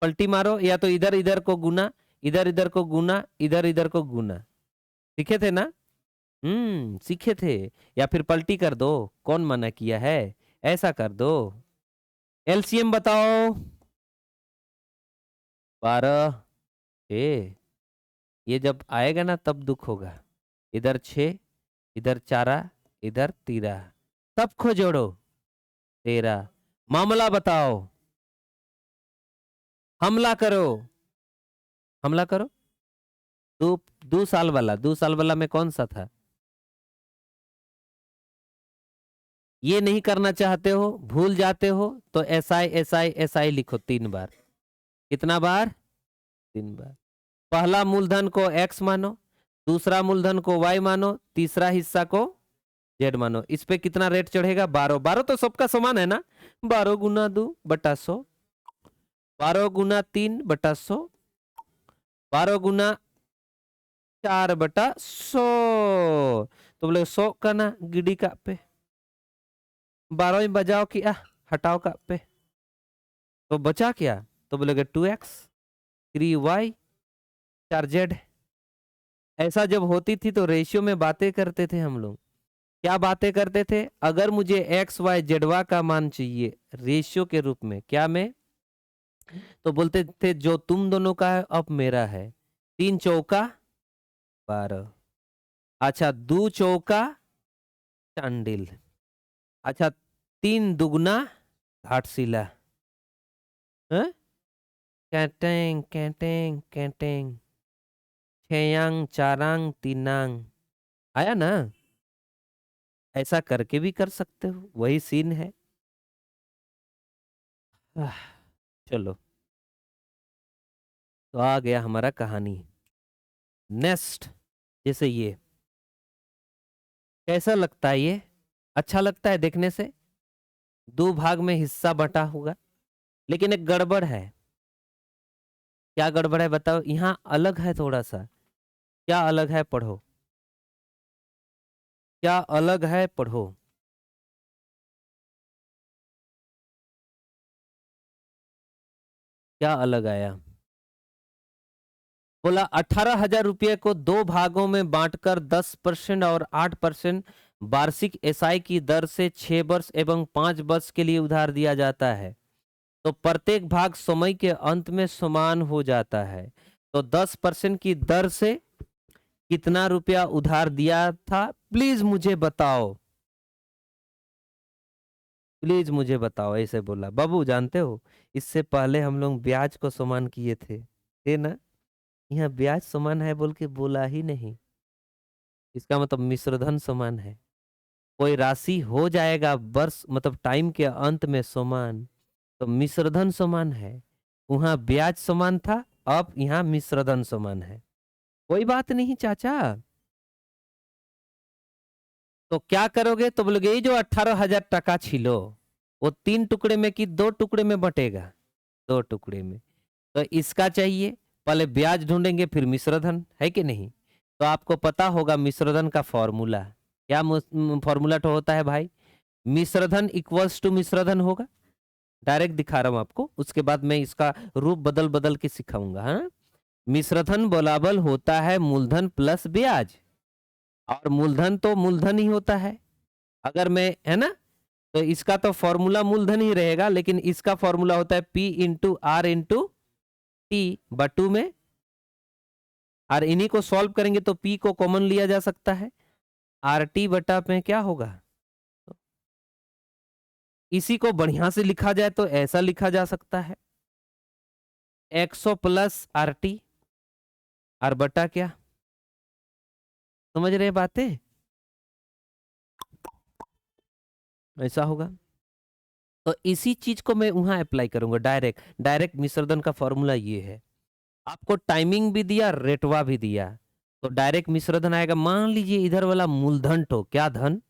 पलटी मारो, या तो इधर इधर को गुना, इधर इधर को गुना, इधर इधर को गुना। सीखे थे ना? सीखे थे। या फिर पलटी कर दो, कौन मना किया है, ऐसा कर दो। एलसीएम बताओ। 12 6, ये जब आएगा ना तब दुख होगा। इधर 6, इधर 4, इधर 13, सबको जोड़ो 13। मामला बताओ, हमला करो, हमला करो। 2 साल वाला, 2 साल वाला में कौन सा था? ये नहीं करना चाहते हो, भूल जाते हो, तो एसआई एसआई एसआई लिखो 3 बार। कितना बार? 3 बार। पहला मूलधन को x मानो, दूसरा मूलधन को y मानो, तीसरा हिस्सा को z मानो। इस पे कितना रेट चढ़ेगा? 12। 12 तो सबका समान है ना? 12 गुना 2 बटा 100, 12 गुना 3 बटा 100, 12 गुना 4 बटा 100। तो बोले 100 का ना गिडी का पे 12 में बजाओ क्या, हटाओ का पे, तो बचा क्या? तो बोलेगे 2x 3y 4z। ऐसा जब होती थी तो रेशियो में बातें करते थे हम लोग। क्या बातें करते थे? अगर मुझे एक्स वाई जेडवा का मान चाहिए रेशियो के रूप में, क्या में, तो बोलते थे जो तुम दोनों का है अब मेरा है। 3 चौका 12, अच्छा 2 चौका चांडिल, अच्छा 3 दुगना घाटशिला। कैटेंग कैटेंग कैटेंग, छयांग चारांग तीनांग। आया ना? ऐसा करके भी कर सकते हो, वही सीन है। चलो, तो आ गया हमारा कहानी। नेक्स्ट, जैसे ये कैसा लगता है? ये अच्छा लगता है देखने से? 2 भाग में हिस्सा बटा होगा, लेकिन एक गड़बड़ है। क्या गड़बड़ है बताओ? यहाँ अलग है थोड़ा सा। क्या अलग है? पढ़ो, क्या अलग है? पढ़ो। क्या अलग आया? बोला 18,000 रुपये को 2 भागों में बांटकर 10% और 8% वार्षिक एसआई की दर से 6 वर्ष एवं 5 वर्ष के लिए उधार दिया जाता है, तो प्रत्येक भाग समय के अंत में समान हो जाता है। तो 10% की दर से कितना रुपया उधार दिया था? प्लीज मुझे बताओ, प्लीज मुझे बताओ। ऐसे बोला बाबू, जानते हो इससे पहले हम लोग ब्याज को समान किए थे ना? यहाँ ब्याज समान है बोल के बोला ही नहीं, इसका मतलब मिश्रधन समान है। कोई राशि हो जाएगा वर्ष मतलब टाइम के अंत में समान, तो मिश्रधन समान है। वहां ब्याज समान था, अब यहाँ मिश्रधन समान है। कोई बात नहीं चाचा। तो क्या करोगे? तो बोलोगे ये जो 18,000 टका छिलो, वो 3 टुकड़े में कि 2 टुकड़े में बटेगा? 2 टुकड़े में। तो इसका चाहिए, पहले ब्याज ढूंढेंगे फिर मिश्रधन, है कि नहीं? तो आपको पता होगा मिश्रधन का फॉर्मूला क्या? फॉर्मूला तो होता है भाई, मिश्रधन इक्वल्स टू मिश्रधन होगा। डायरेक्ट दिखा रहा हूं आपको, उसके बाद मैं इसका रूप बदल बदल के सिखाऊंगा। हाँ, मिश्रधन बराबर होता है मूलधन प्लस ब्याज, और मूलधन तो मूलधन ही होता है। अगर मैं, है ना, तो इसका तो फॉर्मूला मूलधन ही रहेगा, लेकिन इसका फॉर्मूला होता है P into R into T बटू में। और इन्हीं को सॉल्व करेंगे तो P को कॉमन लिया जा सकता है, आर टी बटा में क्या होगा। इसी को बढ़िया से लिखा जाए तो ऐसा लिखा जा सकता है, 100 प्लस आर टी और बटा क्या, समझ रहे बातें? ऐसा होगा। तो इसी चीज को मैं वहां अप्लाई करूंगा डायरेक्ट। डायरेक्ट मिश्रधन का फॉर्मूला ये है। आपको टाइमिंग भी दिया, रेटवा भी दिया, तो डायरेक्ट मिश्रधन आएगा। मान लीजिए इधर वाला मूलधन तो क्या धन,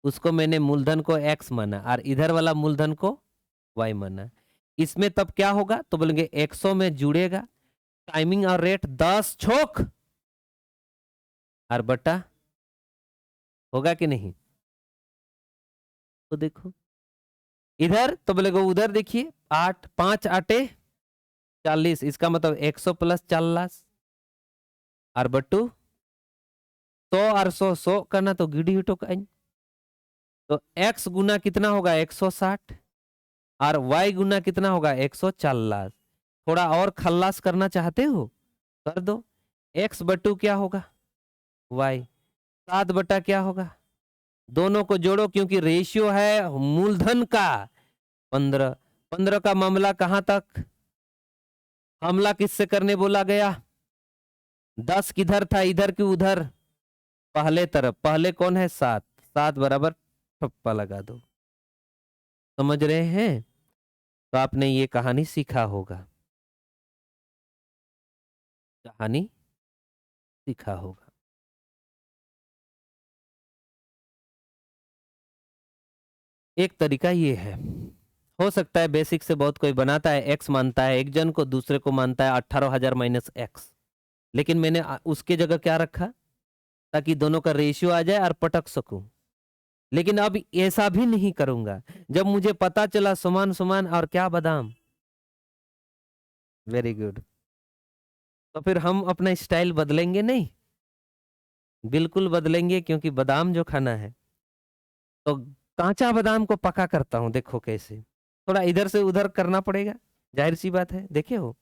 उसको मैंने मूलधन को x माना और इधर वाला मूलधन को y माना। इसमें तब क्या होगा तो बोलेंगे 100 में जुड़ेगा टाइमिंग और रेट 10 छोक और बटा होगा कि नहीं। तो देखो इधर तो बोलेगा उधर देखिए 8 5 आटे 40, इसका मतलब 100 प्लस 40 और बट्टू 100 और 100 करना तो गिडी हिटो का तो x गुना कितना होगा 160 और y गुना कितना होगा 140। थोड़ा और खल्लास करना चाहते हो कर दो। x बट्टू क्या होगा y 7 बटा क्या होगा, दोनों को जोड़ो क्योंकि रेशियो है मूलधन का 15। 15 का मामला कहां तक, हमला किससे करने बोला गया, 10 किधर था इधर की उधर, पहले तरफ, पहले कौन है 7, 7 बराबर ठप्पा लगा दो। समझ रहे हैं। तो आपने ये कहानी सीखा होगा, कहानी सीखा होगा। एक तरीका ये है, हो सकता है बेसिक से बहुत कोई बनाता है x मानता है एक जन को, दूसरे को मानता है 18,000 माइनस x, लेकिन मैंने उसके जगह क्या रखा ताकि दोनों का रेशियो आ जाए और पटक सकूं। लेकिन अब ऐसा भी नहीं करूंगा, जब मुझे पता चला समान समान और क्या बादाम। Very good. तो फिर हम अपना स्टाइल बदलेंगे नहीं, बिल्कुल बदलेंगे, क्योंकि बादाम जो खाना है तो कांचा बादाम को पका करता हूं, देखो कैसे, थोड़ा इधर से उधर करना पड़ेगा, जाहिर सी बात है, देखे हो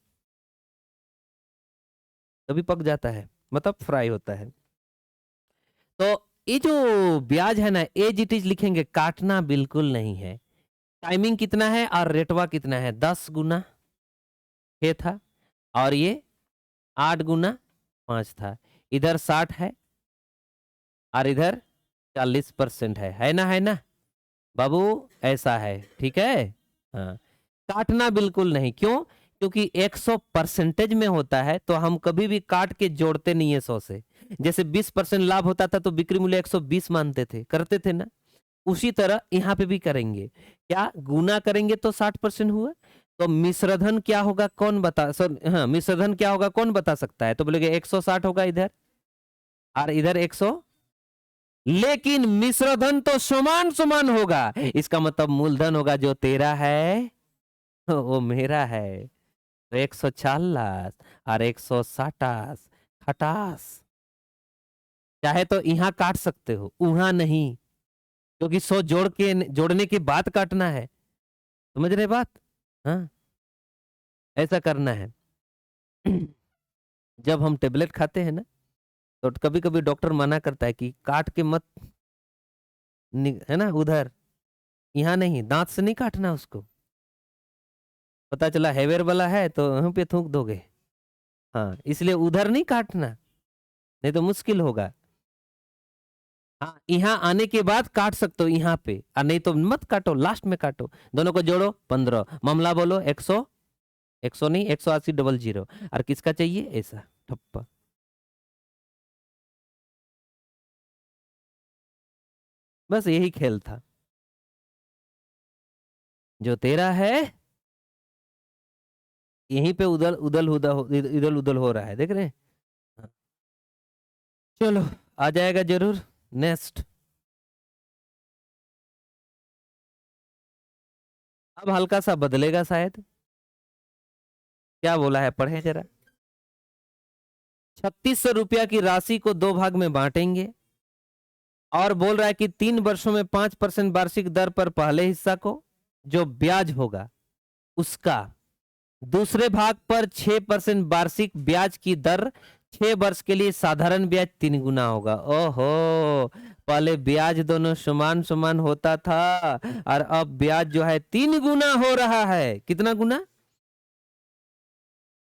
तभी पक जाता है, मतलब फ्राई होता है। तो ये जो ब्याज है ना एज इट इज लिखेंगे, काटना बिल्कुल नहीं है। टाइमिंग कितना है और रेटवा कितना है, 10 गुना 6 था और ये 8 गुना 5 था, इधर 60 है और इधर 40% है ना, है ना बाबू, ऐसा है, ठीक है। हाँ, काटना बिल्कुल नहीं, क्यों, क्योंकि 100% में होता है तो हम कभी भी काट के जोड़ते नहीं है 100 से। जैसे 20% लाभ होता था तो बिक्री मूल्य 120 मानते थे, करते थे ना, उसी तरह यहाँ पे भी करेंगे, क्या गुना करेंगे तो 60% हुआ, तो मिश्रधन क्या होगा कौन बता, हाँ मिश्रधन क्या होगा कौन बता सकता है, तो बोलेगे 160 होगा इधर और इधर 100, लेकिन मिश्रधन तो समान समान होगा, इसका मतलब मूलधन होगा जो तेरा है वो मेरा है, तो 140 और 160 खटास। चाहे तो यहाँ काट सकते हो, वहां नहीं, क्योंकि 100 जोड़ने के बाद काटना है, समझ रहे बात। हाँ ऐसा करना है। जब हम टेबलेट खाते हैं ना तो कभी कभी डॉक्टर मना करता है कि काट के मत, है ना, उधर, यहाँ नहीं, दांत से नहीं काटना उसको, पता चला हैवेयर वाला है तो वहां पे थूक दोगे। हाँ इसलिए उधर नहीं काटना, नहीं तो मुश्किल होगा। हाँ यहाँ आने के बाद काट सकते हो यहाँ पे, और नहीं तो मत काटो, लास्ट में काटो, दोनों को जोड़ो 15, मामला बोलो 100, 100 नहीं 180 डबल 0, और किसका चाहिए ऐसा ठप्पा। बस यही खेल था, जो तेरा है यहीं पे उदल उदल इधल उदल हो रहा है, देख रहे हैं। हाँ, चलो आ जाएगा जरूर नेक्स्ट। अब हल्का सा बदलेगा शायद, क्या बोला है पढ़े जरा। 3600 रुपया की राशि को 2 भाग में बांटेंगे और बोल रहा है कि 3 वर्षों में 5% वार्षिक दर पर पहले हिस्सा को जो ब्याज होगा उसका, दूसरे भाग पर 6% वार्षिक ब्याज की दर, 6 वर्ष के लिए साधारण ब्याज 3 गुना होगा। ओहो, पहले ब्याज दोनों समान समान होता था और अब ब्याज जो है 3 गुना हो रहा है। कितना गुना,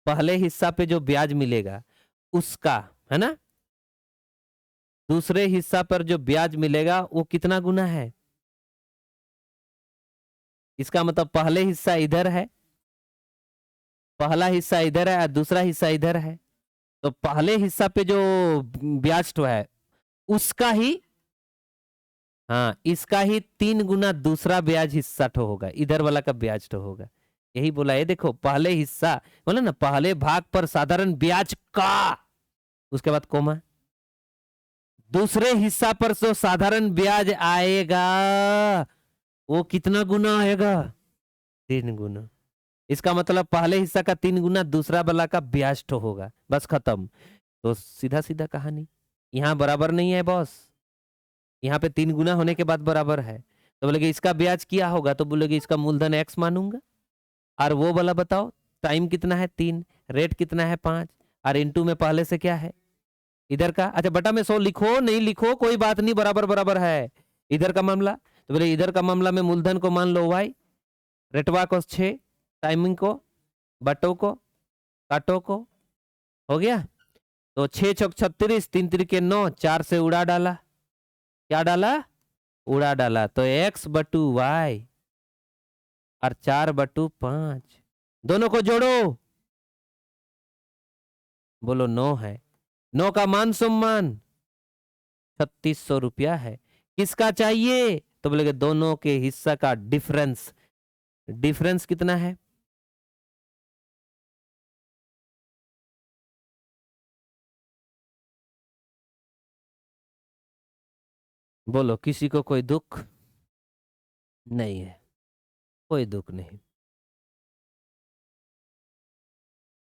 पहले हिस्सा पे जो ब्याज मिलेगा उसका, है ना, दूसरे हिस्सा पर जो ब्याज मिलेगा वो कितना गुना है, इसका मतलब पहले हिस्सा इधर है, पहला हिस्सा इधर है और दूसरा हिस्सा इधर है, तो पहले हिस्सा पे जो ब्याज तो है उसका ही हाँ, इसका ही 3 गुना दूसरा ब्याज हिस्सा ठो होगा, इधर वाला का ब्याज ठो होगा। यही बोला, ये देखो पहले हिस्सा बोला ना, पहले भाग पर साधारण ब्याज का, उसके बाद कोमा, दूसरे हिस्सा पर जो साधारण ब्याज आएगा वो कितना गुना आएगा? 3 गुना। इसका मतलब पहले हिस्सा का 3 गुना दूसरा वाला का ब्याज तो होगा, बस खत्म। तो सीधा सीधा कहानी। यहाँ बराबर नहीं है बॉस, यहाँ पे 3 गुना होने के बाद बराबर है, तो बोलेगे इसका ब्याज क्या होगा, तो बोलेगे इसका मूलधन एक्स मानूंगा। और वो वाला बताओ, टाइम कितना है 3, रेट कितना है 5, और इनटू में पहले से क्या है इधर का। अच्छा बटा में 100 लिखो, नहीं लिखो कोई बात नहीं, बराबर बराबर है। इधर का मामला, तो बोले इधर का मामला में मूलधन को मान लो वाई, रेटवा को 6, टाइमिंग को, बटो को, काटो को, हो गया। तो 6 चौक 36, 3 त्रिके 9, 4 से उड़ा डाला, क्या डाला? उड़ा डाला, तो x बटू वाई और 4 बटू 5, दोनों को जोड़ो, बोलो 9 है। 9 का मान सम्मान 3600 रुपया है। किसका चाहिए? तो बोलेगे दोनों के हिस्सा का डिफरेंस। डिफरेंस कितना है? बोलो, किसी को कोई दुख नहीं है? कोई दुख नहीं।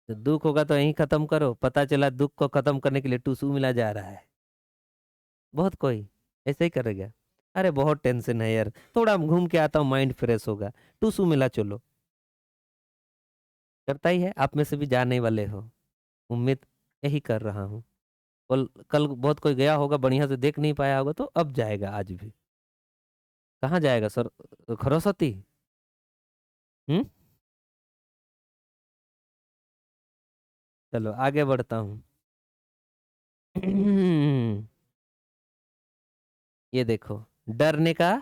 तो दुख होगा तो यहीं खत्म करो, पता चला दुख को खत्म करने के लिए टूसू मिला जा रहा है। बहुत कोई ऐसे ही करेगा, अरे बहुत टेंशन है यार, थोड़ा घूम के आता हूँ माइंड फ्रेश होगा, टूसू मिला चलो। करता ही है, आप में से भी जाने वाले हो, उम्मीद यही कर रहा हूँ। कल कल बहुत कोई गया होगा, बढ़िया से देख नहीं पाया होगा, तो अब जाएगा आज भी। कहाँ जाएगा सर? खरोसती? हम्म, चलो आगे बढ़ता हूँ। ये देखो, डरने का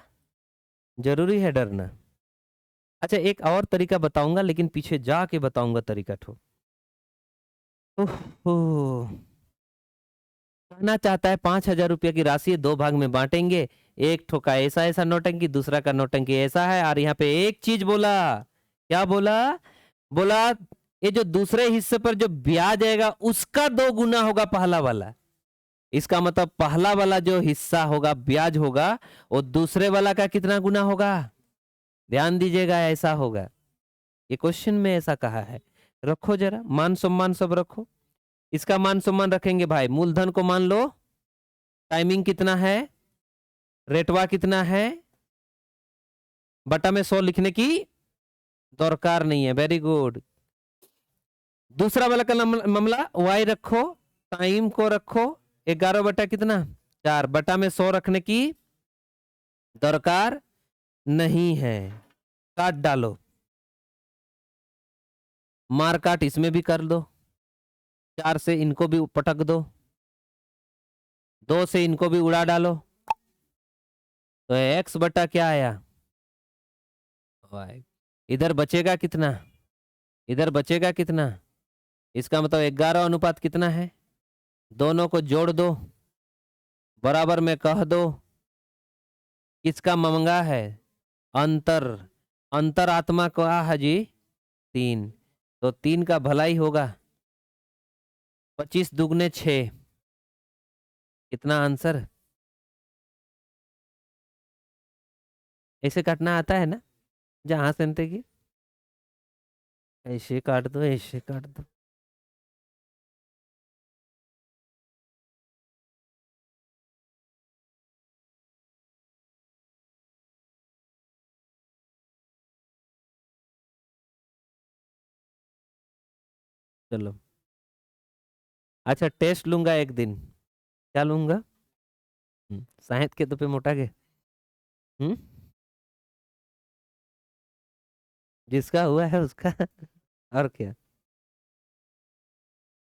जरूरी है डरना। अच्छा एक और तरीका बताऊंगा, लेकिन पीछे जाके बताऊंगा तरीका ठो। ओहो, कहना चाहता है 5,000 रुपया की राशि 2 भाग में बांटेंगे, एक ठो का ऐसा ऐसा नौटंकी, दूसरा का नौटंकी ऐसा है, और यहाँ पे एक चीज बोला, क्या बोला? बोला ये जो दूसरे हिस्से पर जो ब्याज आएगा उसका 2 गुना होगा पहला वाला। इसका मतलब पहला वाला जो हिस्सा होगा ब्याज होगा, वो दूसरे वाला का कितना गुना होगा? ध्यान दीजिएगा, ऐसा होगा। ये क्वेश्चन में ऐसा कहा है। रखो जरा मान सम्मान सब रखो। इसका मान सम्मान रखेंगे भाई, मूलधन को मान लो, टाइमिंग कितना है, रेटवा कितना है, बटा में 100 लिखने की दरकार नहीं है, वेरी गुड। दूसरा वाला का मामला वाई रखो, टाइम को रखो 11 बटा कितना 4, बटा में 100 रखने की दरकार नहीं है, काट डालो। मार काट इसमें भी कर दो, 4 से इनको भी पटक दो, 2 से इनको भी उड़ा डालो, तो x बटा क्या आया? y। इधर बचेगा कितना? इधर बचेगा कितना? इसका मतलब 11 अनुपात कितना है? दोनों को जोड़ दो, बराबर में कह दो, किसका मंगा है? अंतर। अंतर आत्मा का है जी 3, तो 3 का भलाई होगा 25 दुगने 6, कितना आंसर? ऐसे काटना आता है ना, जहां से की ऐसे काट दो, ऐसे काट दो। चलो अच्छा, टेस्ट लूंगा एक दिन। क्या लूंगा? साहित्य के तो पे मोटा के। हम्म, जिसका हुआ है उसका। और क्या,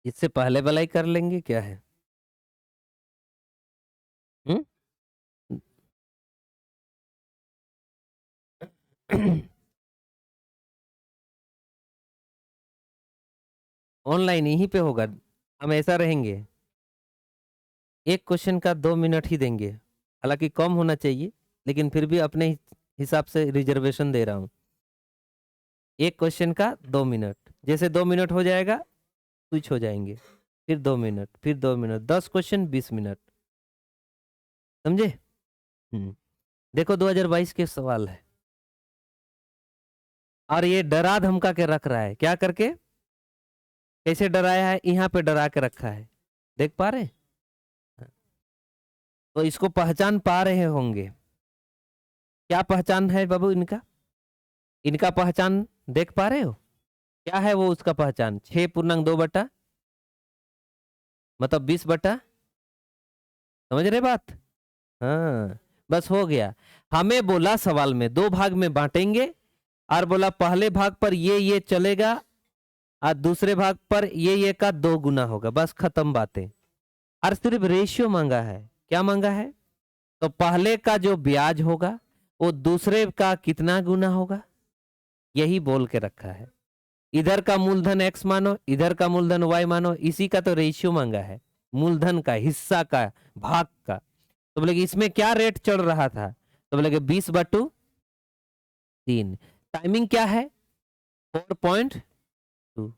इससे पहले वाला ही कर लेंगे, क्या है? हम्म। ऑनलाइन यहीं पे होगा, हम ऐसा रहेंगे, एक क्वेश्चन का 2 मिनट ही देंगे। हालांकि कम होना चाहिए, लेकिन फिर भी अपने हिसाब से रिजर्वेशन दे रहा हूं। एक क्वेश्चन का 2 मिनट, जैसे 2 मिनट हो जाएगा स्विच हो जाएंगे, फिर 2 मिनट, फिर 2 मिनट, 10 क्वेश्चन 20 मिनट, समझे? देखो 2022 के सवाल है, और ये डरा धमका के रख रहा है, क्या करके, कैसे डराया है, यहाँ पे डरा के रखा है, देख पा रहे हैं? तो इसको पहचान पा रहे होंगे, क्या पहचान है बाबू इनका, इनका पहचान देख पा रहे हो, क्या है वो उसका पहचान? 6.2 बटा मतलब 20 बटा, समझ रहे बात? हाँ, बस हो गया। हमें बोला सवाल में 2 भाग में बांटेंगे, और बोला पहले भाग पर ये चलेगा, और दूसरे भाग पर ये का 2 गुना होगा, बस खत्म बातें। और सिर्फ रेशियो मांगा है, क्या मांगा है? तो पहले का जो ब्याज होगा वो दूसरे का कितना गुना होगा, यही बोल के रखा है। इधर का मूलधन x मानो, इधर का मूलधन y मानो, इसी का तो रेशियो मांगा है, मूलधन का, हिस्सा का, भाग का। तो बोले कि इसमें क्या रेट चल रहा था, तो बोले कि 20/3। टाइमिंग क्या है? 4.2।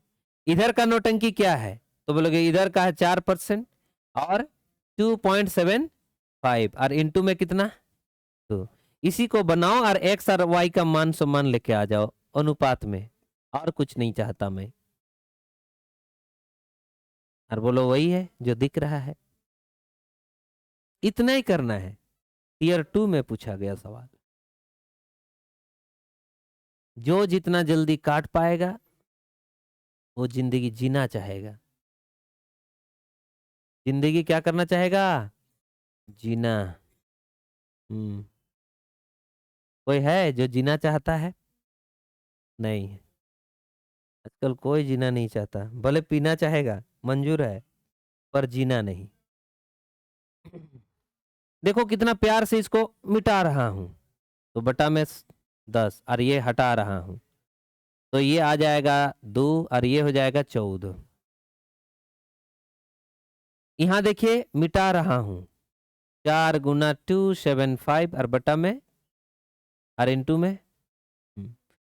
इधर का नोटंकी क्या है, तो बोले कि इधर का है 4% और 2.75, और इनटू में कितना, तो इसी को बनाओ और x और y का मान सम्मान लेके आ जाओ अनुपात में, और कुछ नहीं चाहता मैं। और बोलो वही है जो दिख रहा है, इतना ही करना है। टीयर 2 में पूछा गया सवाल, जो जितना जल्दी काट पाएगा वो जिंदगी जीना चाहेगा। जिंदगी क्या करना चाहेगा? जीना। कोई है जो जीना चाहता है? नहीं, आजकल कोई जीना नहीं चाहता, भले पीना चाहेगा, मंजूर है, पर जीना नहीं। देखो कितना प्यार से इसको मिटा रहा हूं, तो बटा में 10, और ये हटा रहा हूं, तो ये आ जाएगा 2, और ये हो जाएगा 14। यहां देखिए मिटा रहा हूं, 4 × 2 = 7 5, और बटा में और इनटू में,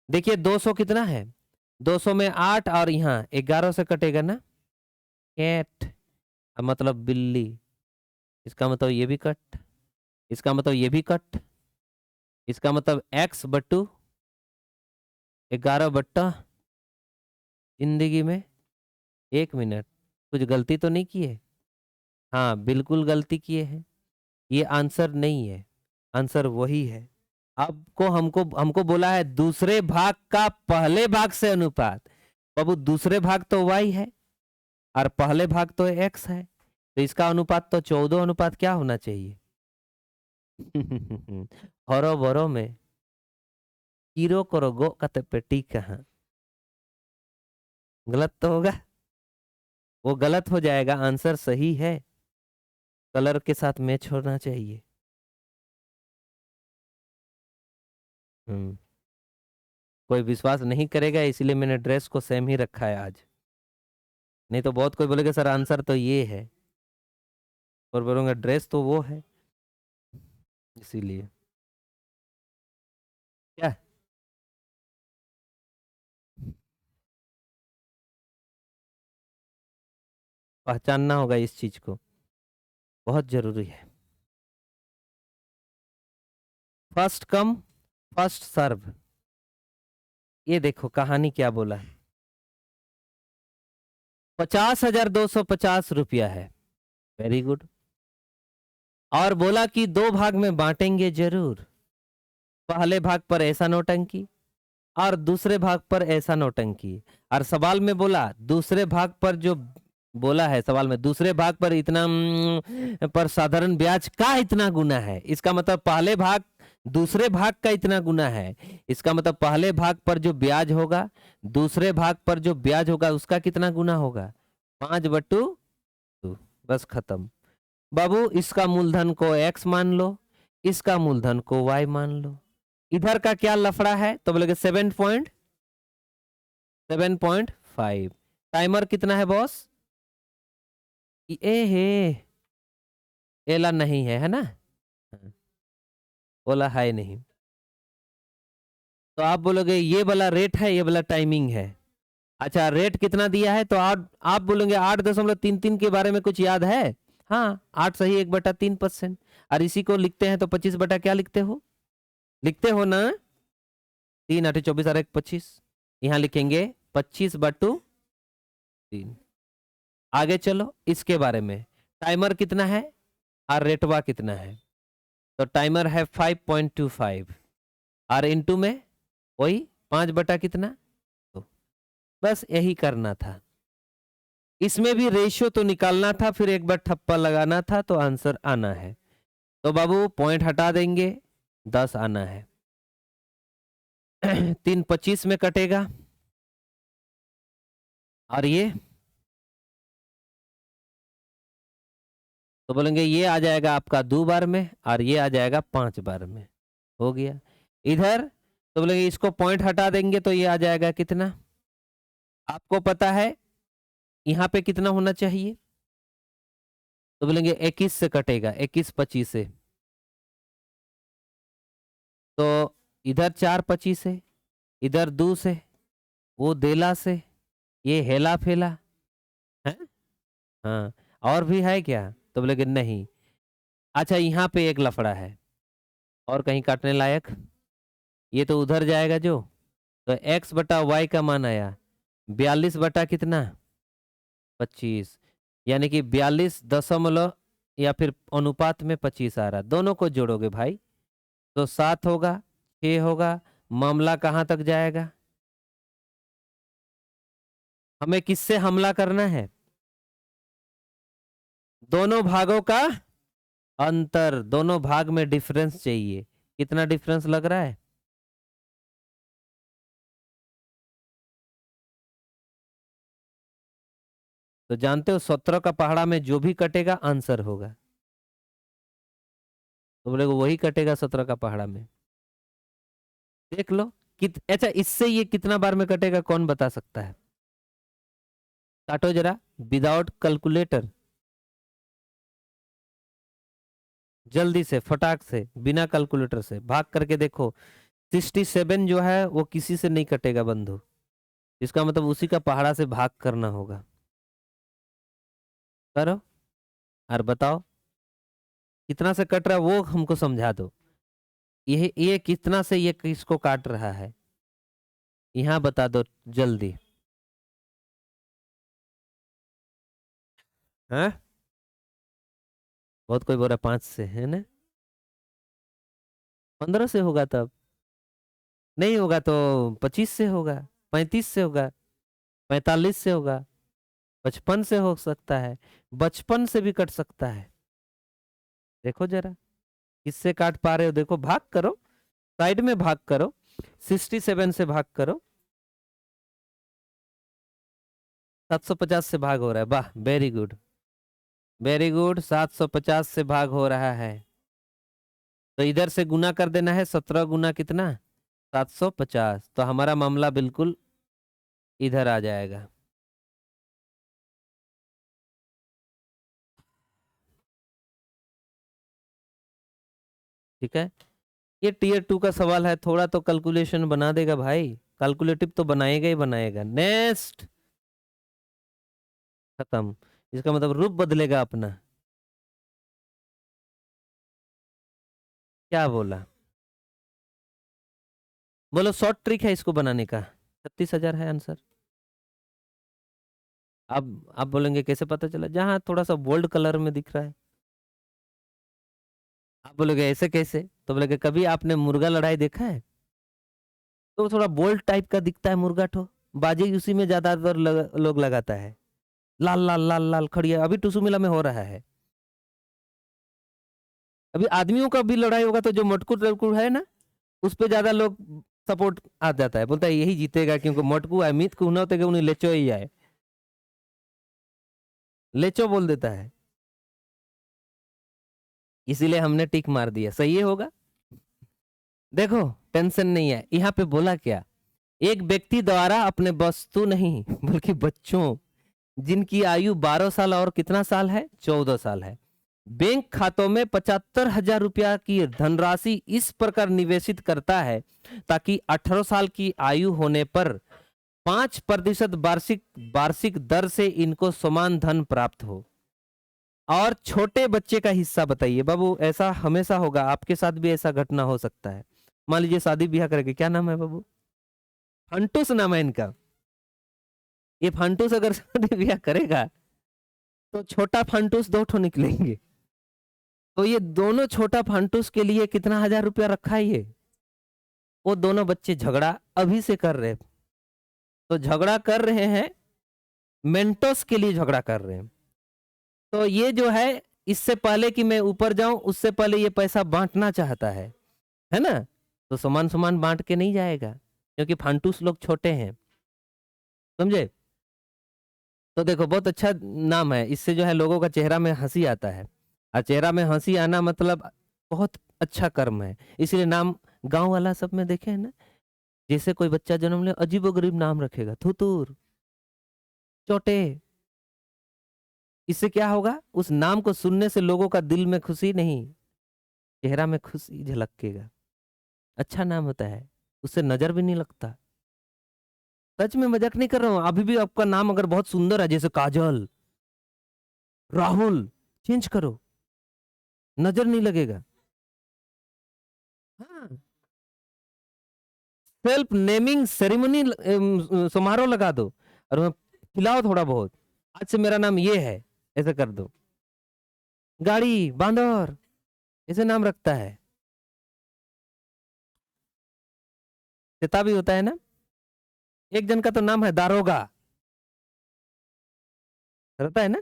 देखिए 200 कितना है, 200 में 8, और यहाँ 11 से कटेगा ना, कैट, मतलब बिल्ली, इसका मतलब ये भी कट, इसका मतलब ये भी कट, इसका मतलब x/11 जिंदगी में 1 मिनट। कुछ गलती तो नहीं की है? हाँ बिल्कुल गलती किए हैं, ये आंसर नहीं है, आंसर वही है। आपको हमको हमको बोला है दूसरे भाग का पहले भाग से अनुपात, बाबू दूसरे भाग तो y है और पहले भाग तो x है, तो इसका अनुपात तो 14 अनुपात क्या होना चाहिए? हरो बरो में कीरो करो गो कते पेटी कहाँ, गलत तो होगा, वो गलत हो जाएगा, आंसर सही है, कलर के साथ मैच होना चाहिए। कोई विश्वास नहीं करेगा, इसलिए मैंने ड्रेस को सेम ही रखा है आज, नहीं तो बहुत कोई बोलेगा सर आंसर तो ये है, और बोलूंगा ड्रेस तो वो है, इसीलिए। क्या पहचानना होगा इस चीज को, बहुत जरूरी है। फर्स्ट कम फर्स्ट सर्व, ये देखो कहानी क्या बोला है, 50,250 रुपया है, वेरी गुड, और बोला कि 2 भाग में बांटेंगे जरूर, पहले भाग पर ऐसा नौटंकी और दूसरे भाग पर ऐसा नौटंकी, और सवाल में बोला दूसरे भाग पर जो बोला है, सवाल में दूसरे भाग पर इतना पर साधारण ब्याज का इतना गुना है, इसका मतलब पहले भाग दूसरे भाग का इतना गुना है, इसका मतलब पहले भाग पर जो ब्याज होगा दूसरे भाग पर जो ब्याज होगा उसका कितना गुना होगा, 5/2, बस खत्म। बाबू इसका मूलधन को x मान लो, इसका मूलधन को y मान लो, इधर का क्या लफड़ा है, तो बोले 7.5। टाइमर कितना है बॉस? ए हे एला नहीं है, है ना? बोला है नहीं। तो आप बोलोगे ये वाला रेट है, ये वाला टाइमिंग है। अच्छा, रेट कितना दिया है? तो आप बोलेंगे 8.33 के बारे में कुछ याद है? हाँ, 8 सही 1/3%। और इसी को लिखते हैं तो 25 बटा क्या लिखते हो? लिखते हो ना, 3 8 24 और 1 25। यहाँ लिखेंगे 25/3। आगे चलो, इसके बारे में टाइमर कितना है और रेटवा कितना है? तो टाइमर है 5.25 और इनटू में वही 5 बटा कितना, तो बस यही करना था। इसमें भी रेशियो तो निकालना था, फिर एक बार ठप्पा लगाना था तो आंसर आना है। तो बाबू पॉइंट हटा देंगे, 10 आना है। 3 25 में कटेगा और ये तो बोलेंगे ये आ जाएगा आपका 2 बार में और ये आ जाएगा 5 बार में। हो गया। इधर तो बोलेंगे इसको पॉइंट हटा देंगे तो ये आ जाएगा कितना? आपको पता है यहाँ पे कितना होना चाहिए? तो बोलेंगे 21 से कटेगा, 21 25 से। तो इधर 4 25 से, इधर 2 से, वो देला से, ये हेला फेला है। हाँ, और भी है क्या? तो बोलेगे नहीं। अच्छा, यहाँ पे एक लफड़ा है और कहीं काटने लायक। ये तो उधर जाएगा जो, तो x बटा वाई का मान आया 42 बटा कितना, 25। यानी कि 42 या फिर अनुपात में 25 आ रहा। दोनों को जोड़ोगे भाई तो 7 होगा, 6 होगा। मामला कहां तक जाएगा? हमें किससे हमला करना है? दोनों भागों का अंतर, दोनों भाग में डिफरेंस चाहिए। कितना डिफरेंस लग रहा है? तो जानते हो 17 का पहाड़ा में जो भी कटेगा आंसर होगा। तो बोले वही कटेगा 17 का पहाड़ा में। देख लो अच्छा, इससे ये कितना बार में कटेगा कौन बता सकता है? काटो जरा विदाउट कैलकुलेटर, जल्दी से फटाक से बिना कैलकुलेटर से भाग करके देखो। 67 जो है वो किसी से नहीं कटेगा बंधु। इसका मतलब उसी का पहाड़ा से भाग करना होगा। करो और बताओ कितना से कट रहा है वो हमको समझा दो। ये कितना से ये किसको काट रहा है यहाँ बता दो जल्दी। हाँ, बहुत कोई बोल रहा 5 से है ना। 15 से होगा तब नहीं होगा तो 25 से होगा, 35 से होगा, 45 से होगा, 55 से हो सकता है, 55 से भी कट सकता है। देखो जरा किससे काट पा रहे हो, देखो भाग करो, साइड में भाग करो, 67 से भाग करो, 750 से भाग हो रहा है। वाह, वेरी गुड वेरी गुड, 750 से भाग हो रहा है। तो इधर से गुना कर देना है, 17 गुना कितना, 750। तो हमारा मामला बिल्कुल इधर आ जाएगा। ठीक है, ये टीयर 2 का सवाल है, थोड़ा तो कैलकुलेशन बना देगा भाई, कैलकुलेटिव तो बनाएगा ही बनाएगा। नेक्स्ट, खत्म। इसका मतलब रूप बदलेगा अपना। क्या बोला? बोलो शॉर्ट ट्रिक है इसको बनाने का। 36,000 है आंसर। अब आप बोलेंगे कैसे पता चला? जहां थोड़ा सा बोल्ड कलर में दिख रहा है। आप बोलोगे ऐसे कैसे? तो बोलेगे कभी आपने मुर्गा लड़ाई देखा है? तो थोड़ा बोल्ड टाइप का दिखता है मुर्गा ठो, बाजी उसी में ज्यादातर लोग लगाता है। लाल लाल लाल लाल खड़िया अभी टुसु मेला में हो रहा है। अभी आदमियों का भी लड़ाई होगा तो जो मटकू टटकू है ना, उस पे ज्यादा लोग सपोर्ट आ जाता है, बोलता है यही जीतेगा क्योंकि मटकू है, मीत को होते उन्हें लेचो ही आए, लेचो बोल देता है। इसीलिए हमने टिक मार दिया, सही होगा। देखो टेंशन नहीं है। यहाँ पे बोला क्या, एक व्यक्ति द्वारा अपने वस्तु नहीं बल्कि बच्चों जिनकी आयु 12 साल और कितना साल है, 14 साल है, बैंक खातों में 75,000 रुपया की धनराशि इस प्रकार निवेशित करता है ताकि 18 साल की आयु होने पर 5% वार्षिक वार्षिक दर से इनको समान धन प्राप्त हो। और छोटे बच्चे का हिस्सा बताइए बाबू, ऐसा हमेशा होगा, आपके साथ भी ऐसा घटना हो सकता है। मान लीजिए शादी ब्याह करेंगे, क्या नाम है बाबू? फंटूस नाम है इनका। ये फंटूस अगर शादी ब्याह करेगा तो छोटा फंटूस 2 ठो निकलेंगे। तो ये दोनों छोटा फंटूस के लिए कितना 1,000 रुपया रखा है ये? वो दोनों बच्चे झगड़ा अभी से कर रहे हैं। तो झगड़ा कर रहे हैं, मेंटोस के लिए झगड़ा कर रहे हैं। तो ये जो है, इससे पहले कि मैं ऊपर जाऊं उससे पहले ये पैसा बांटना चाहता है ना? तो समान समान बांट के नहीं जाएगा क्योंकि फंटूस लोग छोटे हैं, समझे? तो देखो बहुत अच्छा नाम है, इससे जो है लोगों का चेहरा में हंसी आता है, और चेहरा में हंसी आना मतलब बहुत अच्छा कर्म है, इसलिए नाम गांव वाला सब में देखे है ना, जैसे कोई बच्चा जन्म ले अजीबोगरीब नाम रखेगा, थुतुर, चोटे। इससे क्या होगा? उस नाम को सुनने से लोगों का दिल में खुशी नहीं, चेहरा में खुशी झलकेगा। अच्छा नाम होता है, उससे नजर भी नहीं लगता। सच में मजाक नहीं कर रहा हूं। अभी भी आपका नाम अगर बहुत सुंदर है, जैसे काजल, राहुल, चेंज करो, नजर नहीं लगेगा। हाँ, सेल्फ नेमिंग सेरेमनी समारोह लगा दो और खिलाओ थोड़ा बहुत, आज से मेरा नाम ये है, ऐसे कर दो। गाड़ी, बांदर, ऐसे नाम रखता है। सीता भी होता है ना। एक जन का तो नाम है दारोगा, रहता है ना।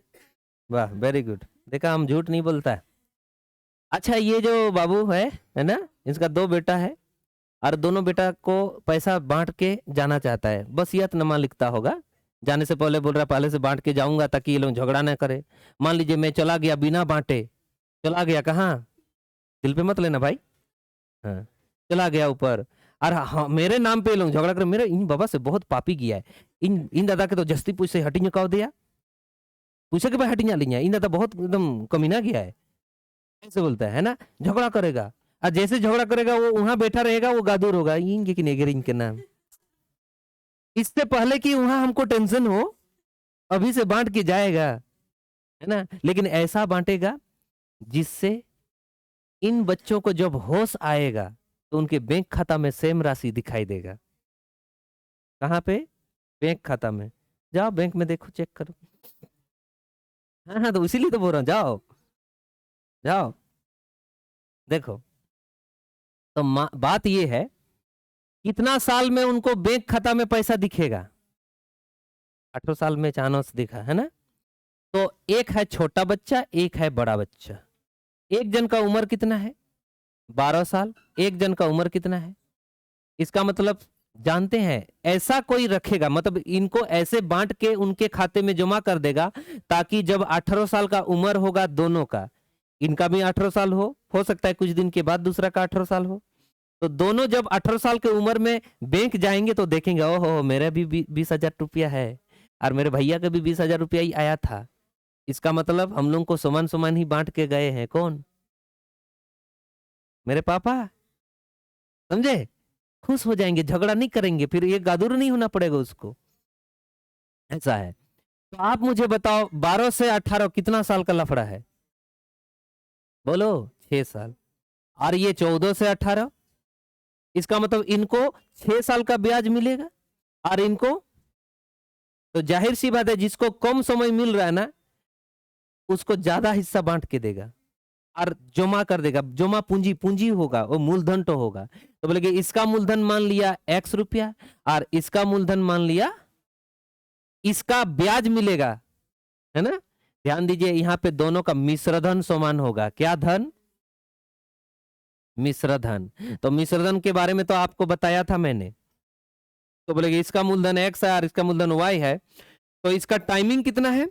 वाह, वेरी गुड, देखा हम झूठ नहीं बोलता है। अच्छा, ये जो बाबू है ना, इसका 2 बेटा है और दोनों बेटा को पैसा बांट के जाना चाहता है। बस यतनमा लिखता होगा, जाने से पहले बोल रहा पहले से बांट के जाऊंगा ताकि ये लोग झगड़ा ना करे। मान लीजिए मैं चला गया बिना बांटे, चला गया कहाँ, दिल पे मत लेना भाई, हाँ, चला गया ऊपर, और हाँ मेरे नाम पे लोग झगड़ा कर, मेरे इन बाबा से बहुत पापी किया है, इन दादा के तो जस्ती पूछ से हटिंग कह दिया, पूछे कि भाई हटिंग लिया, इन दादा बहुत एकदम कमीना किया है, ऐसे बोलता है ना, झगड़ा करेगा। और जैसे झगड़ा करेगा वो वहां बैठा रहेगा, वो गादूर होगा, इनके कि नेगर इनके नाम, इससे पहले कि वहां हमको टेंशन हो, अभी से बांट के जाएगा, है ना। लेकिन ऐसा बांटेगा जिससे इन बच्चों को जब होश आएगा तो उनके बैंक खाता में सेम राशि दिखाई देगा। कहाँ पे? बैंक खाता में। जाओ बैंक में देखो, चेक करो। हाँ हाँ, तो इसीलिए तो बोल रहा हूँ, जाओ जाओ देखो। तो बात ये है, कितना साल में उनको बैंक खाता में पैसा दिखेगा? 18 साल में चांस दिखा है ना। तो एक है छोटा बच्चा, एक है बड़ा बच्चा। एक जन का उम्र कितना है? 12 साल। एक जन का उम्र कितना है? इसका मतलब जानते हैं, ऐसा कोई रखेगा, मतलब इनको ऐसे बांट के उनके खाते में जमा कर देगा ताकि जब 18 साल का उम्र होगा दोनों का, इनका भी 18 साल हो सकता है कुछ दिन के बाद दूसरा का 18 साल हो, तो दोनों जब 18 साल की उम्र में बैंक जाएंगे तो देखेंगे, ओहो मेरा भी 20,000 रुपया है और मेरे भैया का भी 20,000 रुपया ही आया था। इसका मतलब हम लोग को समान समान ही बांट के गए हैं। कौन? मेरे पापा। समझे? खुश हो जाएंगे, झगड़ा नहीं करेंगे, फिर ये गादुर नहीं होना पड़ेगा उसको। ऐसा है। तो आप मुझे बताओ, 12 से 18 कितना साल का लफड़ा है? बोलो। 6 साल। और ये 14 से 18, इसका मतलब इनको 6 साल का ब्याज मिलेगा, और इनको तो जाहिर सी बात है जिसको कम समय मिल रहा है ना उसको ज्यादा हिस्सा बांट के देगा और जमा कर देगा। जमा पूंजी, पूंजी होगा वो मूलधन तो होगा। तो बोले कि इसका मूलधन मान लिया X रुपया और इसका मूलधन मान लिया, इसका ब्याज मिलेगा, है ना। ध्यान दीजिए यहाँ पे दोनों का मिश्र धन समान होगा। क्या धन? मिश्र धन। तो मिश्र धन के बारे में तो आपको बताया था मैंने। तो बोले कि इसका मूलधन X है और इसका मूलधन Y है, तो इसका टाइमिंग कितना है?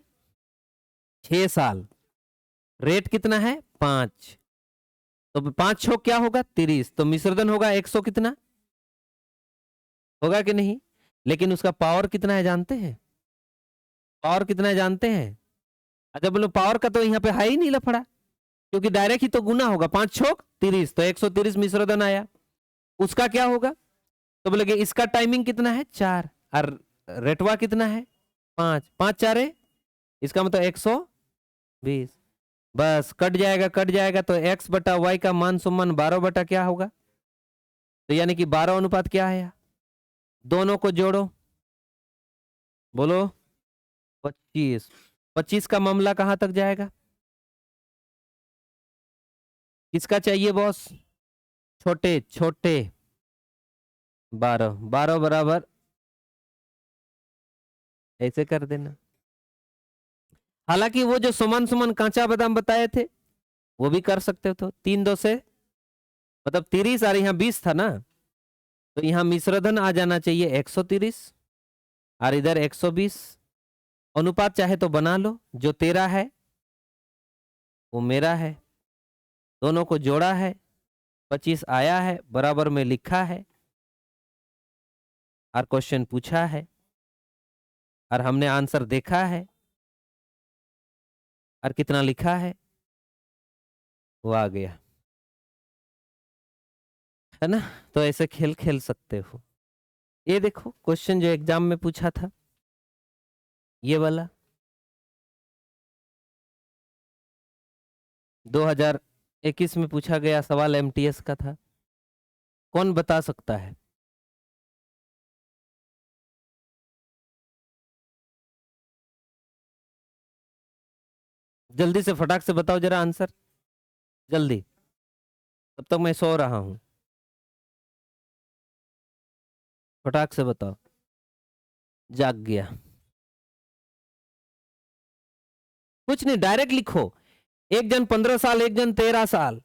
6 साल। रेट कितना है? 5। तो 5 छो क्या होगा? 30। तो मिश्रधन होगा 100 कितना होगा कि नहीं? लेकिन उसका पावर कितना है जानते हैं? पावर कितना है जानते हैं? अच्छा बोलो, पावर का तो यहाँ पे है ही नहीं लफड़ा। क्योंकि डायरेक्ट ही तो गुना होगा, 5 छोक 30, तो 130 मिश्रधन आया। उसका क्या होगा, तो बोलेगे इसका टाइमिंग कितना है 4, और रेटवा कितना है 5, 5 4, इसका मतलब 120। बस कट जाएगा, कट जाएगा, तो x बटा वाई का मान सुमान 12 बटा क्या होगा, तो यानी कि 12 अनुपात क्या है, दोनों को जोड़ो, बोलो 25। 25 का मामला कहां तक जाएगा, किसका चाहिए बॉस, छोटे छोटे 12, 12 बराबर ऐसे कर देना। हालांकि वो जो सुमन सुमन कांचा बादाम बताए थे वो भी कर सकते थे, 3 2 से मतलब 30, और यहाँ 20 था ना, तो यहाँ मिश्रधन आ जाना चाहिए 130 और इधर 120। अनुपात चाहे तो बना लो, जो 13 है वो मेरा है, दोनों को जोड़ा है, 25 आया है, बराबर में लिखा है, और क्वेश्चन पूछा है, और हमने आंसर देखा है, और कितना लिखा है वो आ गया, है ना। तो ऐसे खेल खेल सकते हो। ये देखो क्वेश्चन जो एग्जाम में पूछा था, ये वाला 2021 में पूछा गया सवाल, एमटीएस का था। कौन बता सकता है, जल्दी से फटाक से बताओ जरा आंसर, जल्दी, तब तक मैं सो रहा हूं, फटाक से बताओ। जाग गया, कुछ नहीं, डायरेक्ट लिखो, एक जन 15 साल, एक जन 13 साल,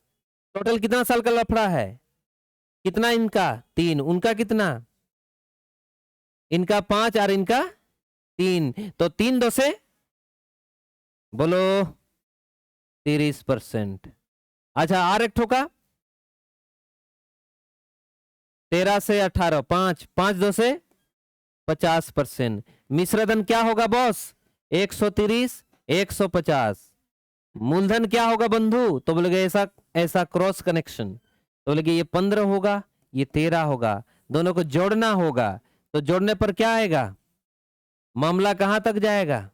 टोटल कितना साल का लफड़ा है, कितना इनका 3, उनका कितना, इनका 5 और इनका 3, तो 3 2 से बोलो 30%। अच्छा और एक ठोका, 13 से 18, 5 5 2 से 50%। मिश्रधन क्या होगा बॉस, 130 150। मूलधन क्या होगा बंधु, तो बोलेगे ऐसा ऐसा क्रॉस कनेक्शन, तो बोलेगे ये 15 होगा, ये 13 होगा, दोनों को जोड़ना होगा, तो जोड़ने पर क्या आएगा, मामला कहां तक जाएगा,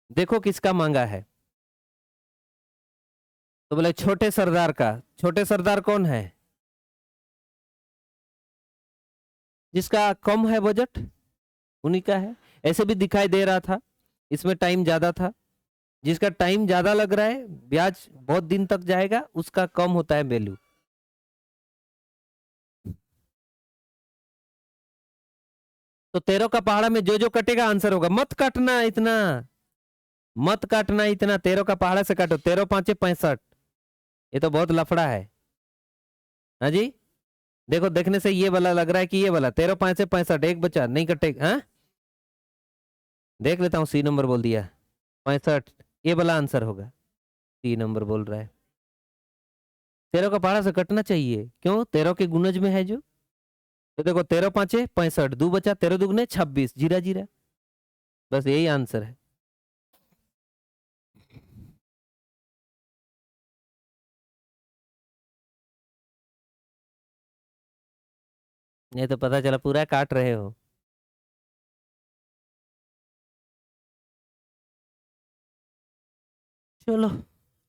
देखो किसका मांगा है, तो बोले छोटे सरदार का। छोटे सरदार कौन है, जिसका कम है बजट, उन्हीं का है। ऐसे भी दिखाई दे रहा था, इसमें टाइम ज्यादा था, जिसका टाइम ज्यादा लग रहा है, ब्याज बहुत दिन तक जाएगा, उसका कम होता है वैल्यू। तो 13 का पहाड़ा में जो जो कटेगा आंसर होगा, मत काटना इतना, मत काटना इतना, 13 का पहाड़ा से काटो, 13 5 65, ये तो बहुत लफड़ा है। हाँ जी, देखो देखने से ये वाला लग रहा है कि ये वाला 13 5 65, एक बचा नहीं कटेगा, हाँ देख लेता हूँ, सी नंबर बोल दिया 65, ये वाला आंसर होगा, सी नंबर बोल रहा है। 13 का पहाड़ा से कटना चाहिए, क्यों, 13 के गुणज में है जो, तो देखो 13 5 65, 2 बचा, 13 दुगने 26, जीरा जीरा, बस यही आंसर है। नहीं तो पता चला पूरा काट रहे हो। चलो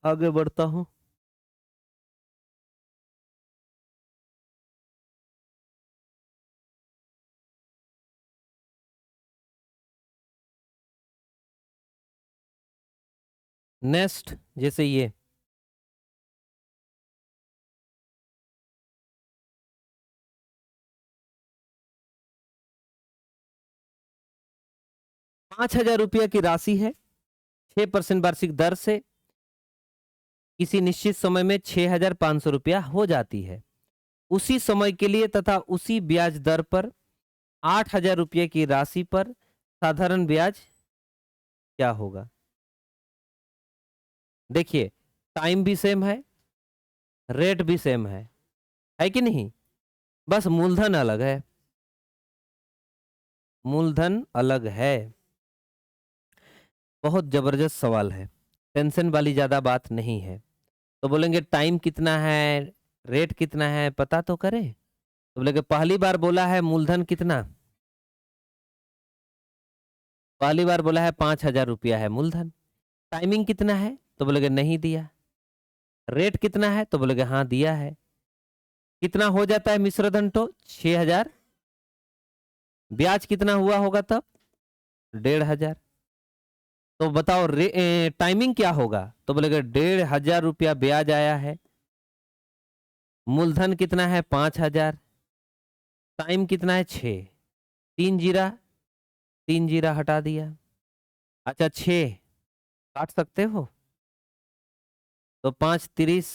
आगे बढ़ता हूँ। नेक्स्ट जैसे ये 5,000 रुपया की राशि है, 6% वार्षिक दर से किसी निश्चित समय में 6,500 रुपया हो जाती है, उसी समय के लिए तथा उसी ब्याज दर पर 8,000 रुपये की राशि पर साधारण ब्याज क्या होगा। देखिए टाइम भी सेम है, रेट भी सेम है कि नहीं, बस मूलधन अलग है। मूलधन अलग है। बहुत जबरदस्त सवाल है, टेंशन वाली ज्यादा बात नहीं है। तो बोलेंगे टाइम कितना है, रेट कितना है, पता तो करें। तो बोलेंगे पहली बार बोला है मूलधन कितना, पहली बार बोला है 5,000 रुपया है मूलधन। टाइमिंग कितना है तो बोलेगे नहीं दिया। रेट कितना है तो बोलेगे हाँ दिया है। कितना हो जाता है मिश्र धन तो 6,000। ब्याज कितना हुआ होगा तब 1,500। तो बताओ टाइमिंग क्या होगा तो बोलेगा 1,500 रुपया ब्याज आया है। मूलधन कितना है 5,000। टाइम कितना है 6। 3 जीरा, 3 जीरा हटा दिया। अच्छा 6 काट सकते हो तो 5 30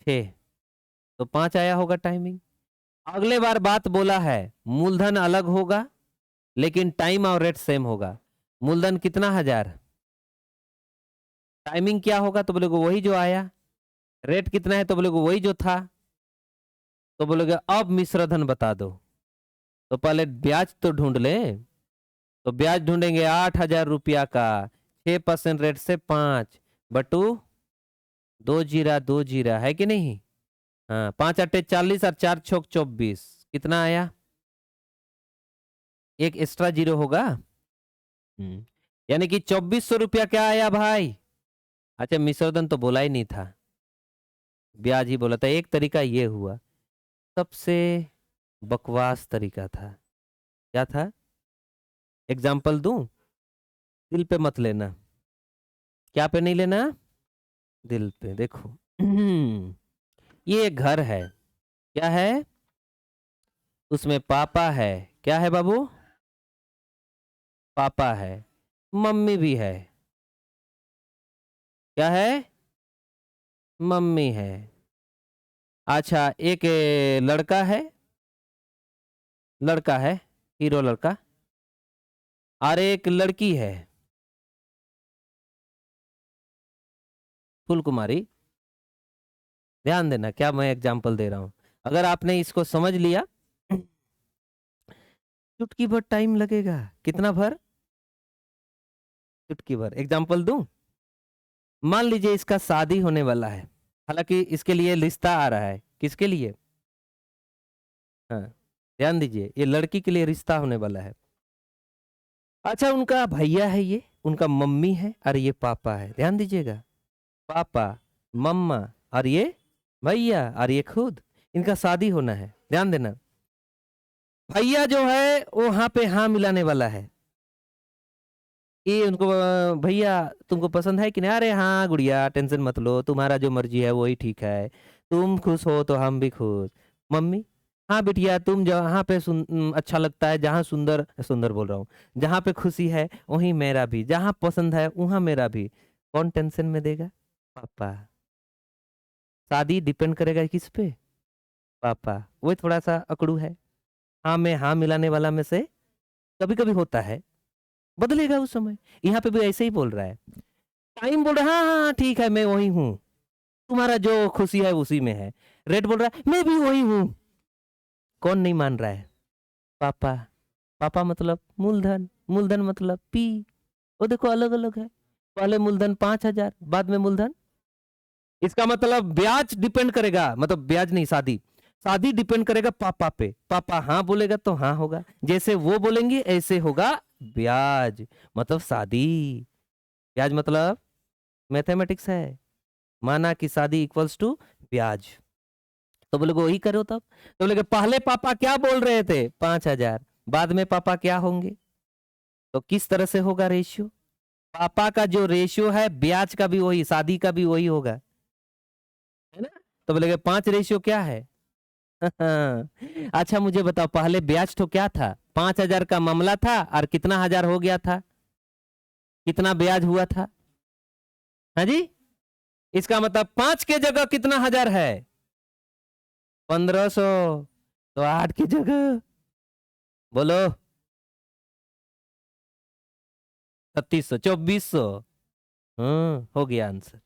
6 तो 5 आया होगा टाइमिंग। अगले बार बात बोला है मूलधन अलग होगा लेकिन टाइम और रेट सेम होगा। मूलधन कितना 1,000, टाइमिंग क्या होगा तो बोलोगे वही जो आया। रेट कितना है तो बोलोगे वही जो था। तो बोलोगे अब मिश्र धन बता दो। तो पहले ब्याज तो ढूंढ ले। तो ब्याज ढूंढेंगे 8,000 रुपया का 6% रेट से 5 बटू 2 जीरा 2 जीरा है कि नहीं। हाँ 5 8 40 और 4 6 24 कितना आया, एक एक्स्ट्रा जीरो होगा। यानी कि 2,400 रुपया क्या आया भाई। अच्छा मिश्रधन तो बोला ही नहीं था, ब्याज ही बोला था। एक तरीका ये हुआ, सबसे बकवास तरीका था। क्या था, एग्जाम्पल दूं, दिल पे मत लेना। क्या पे नहीं लेना, दिल पे। देखो ये एक घर है, क्या है, उसमें पापा है। क्या है बाबू, पापा है, मम्मी भी है। क्या है, मम्मी है। अच्छा एक लड़का है, लड़का है, हीरो लड़का। और एक लड़की है, फूल कुमारी। ध्यान देना क्या मैं एग्जाम्पल दे रहा हूं। अगर आपने इसको समझ लिया, चुटकी भर टाइम लगेगा। कितना भर, चुटकी भर। एग्जाम्पल दूं, मान लीजिए इसका शादी होने वाला है, हालांकि इसके लिए रिश्ता आ रहा है। किसके लिए, हाँ ध्यान दीजिए, ये लड़की के लिए रिश्ता होने वाला है। अच्छा उनका भैया है, ये उनका मम्मी है और ये पापा है। ध्यान दीजिएगा, पापा, मम्मा और ये भैया और ये खुद, इनका शादी होना है। ध्यान देना, भैया जो है वो वहां पे हाँ मिलाने वाला है। ये उनको भैया तुमको पसंद है कि नहीं, अरे हाँ गुड़िया टेंशन मत लो, तुम्हारा जो मर्जी है वही ठीक है, तुम खुश हो तो हम भी खुश। मम्मी, हाँ बिटिया तुम जहाँ पे अच्छा लगता है, जहाँ सुंदर सुंदर बोल रहा हूँ, जहाँ पे खुशी है वहीं मेरा भी, जहाँ पसंद है वहाँ मेरा भी। कौन टेंशन में देगा, पापा। शादी डिपेंड करेगा किस पे, पापा। वो थोड़ा सा अकड़ू है, हाँ में हाँ मिलाने वाला में से कभी कभी होता है, बदलेगा उस समय। यहाँ पे भी ऐसे ही बोल रहा है, टाइम बोल रहा है हाँ हाँ ठीक है मैं वही हूँ, तुम्हारा जो खुशी है उसी में है। रेड बोल रहा है मैं भी वही हूँ। कौन नहीं मान रहा है, पापा। पापा मतलब मूलधन, मूलधन मतलब पी। वो देखो अलग अलग है, पहले मूलधन 5,000 बाद में मूलधन। इसका मतलब ब्याज डिपेंड करेगा, मतलब ब्याज नहीं, शादी, शादी डिपेंड करेगा पापा पे। पापा हाँ बोलेगा तो हाँ होगा, जैसे वो बोलेंगे ऐसे होगा ब्याज, मतलब शादी। ब्याज मतलब मैथमेटिक्स है, माना कि शादी इक्वल्स टू ब्याज। तो बोले वही करो तब। तो बोले पहले पापा क्या बोल रहे थे 5,000, बाद में पापा क्या होंगे। तो किस तरह से होगा रेशियो, पापा का जो रेशियो है ब्याज का भी वही, शादी का भी वही होगा, है ना। तो बोले 5 रेशियो क्या है अच्छा मुझे बताओ, पहले ब्याज तो क्या था, 5,000 का मामला था और कितना हजार हो गया था, कितना ब्याज हुआ था। हाँ जी, इसका मतलब 5 के जगह कितना हजार है, 1,500। तो 8 की जगह बोलो 3,600, 2,400। हो गया आंसर।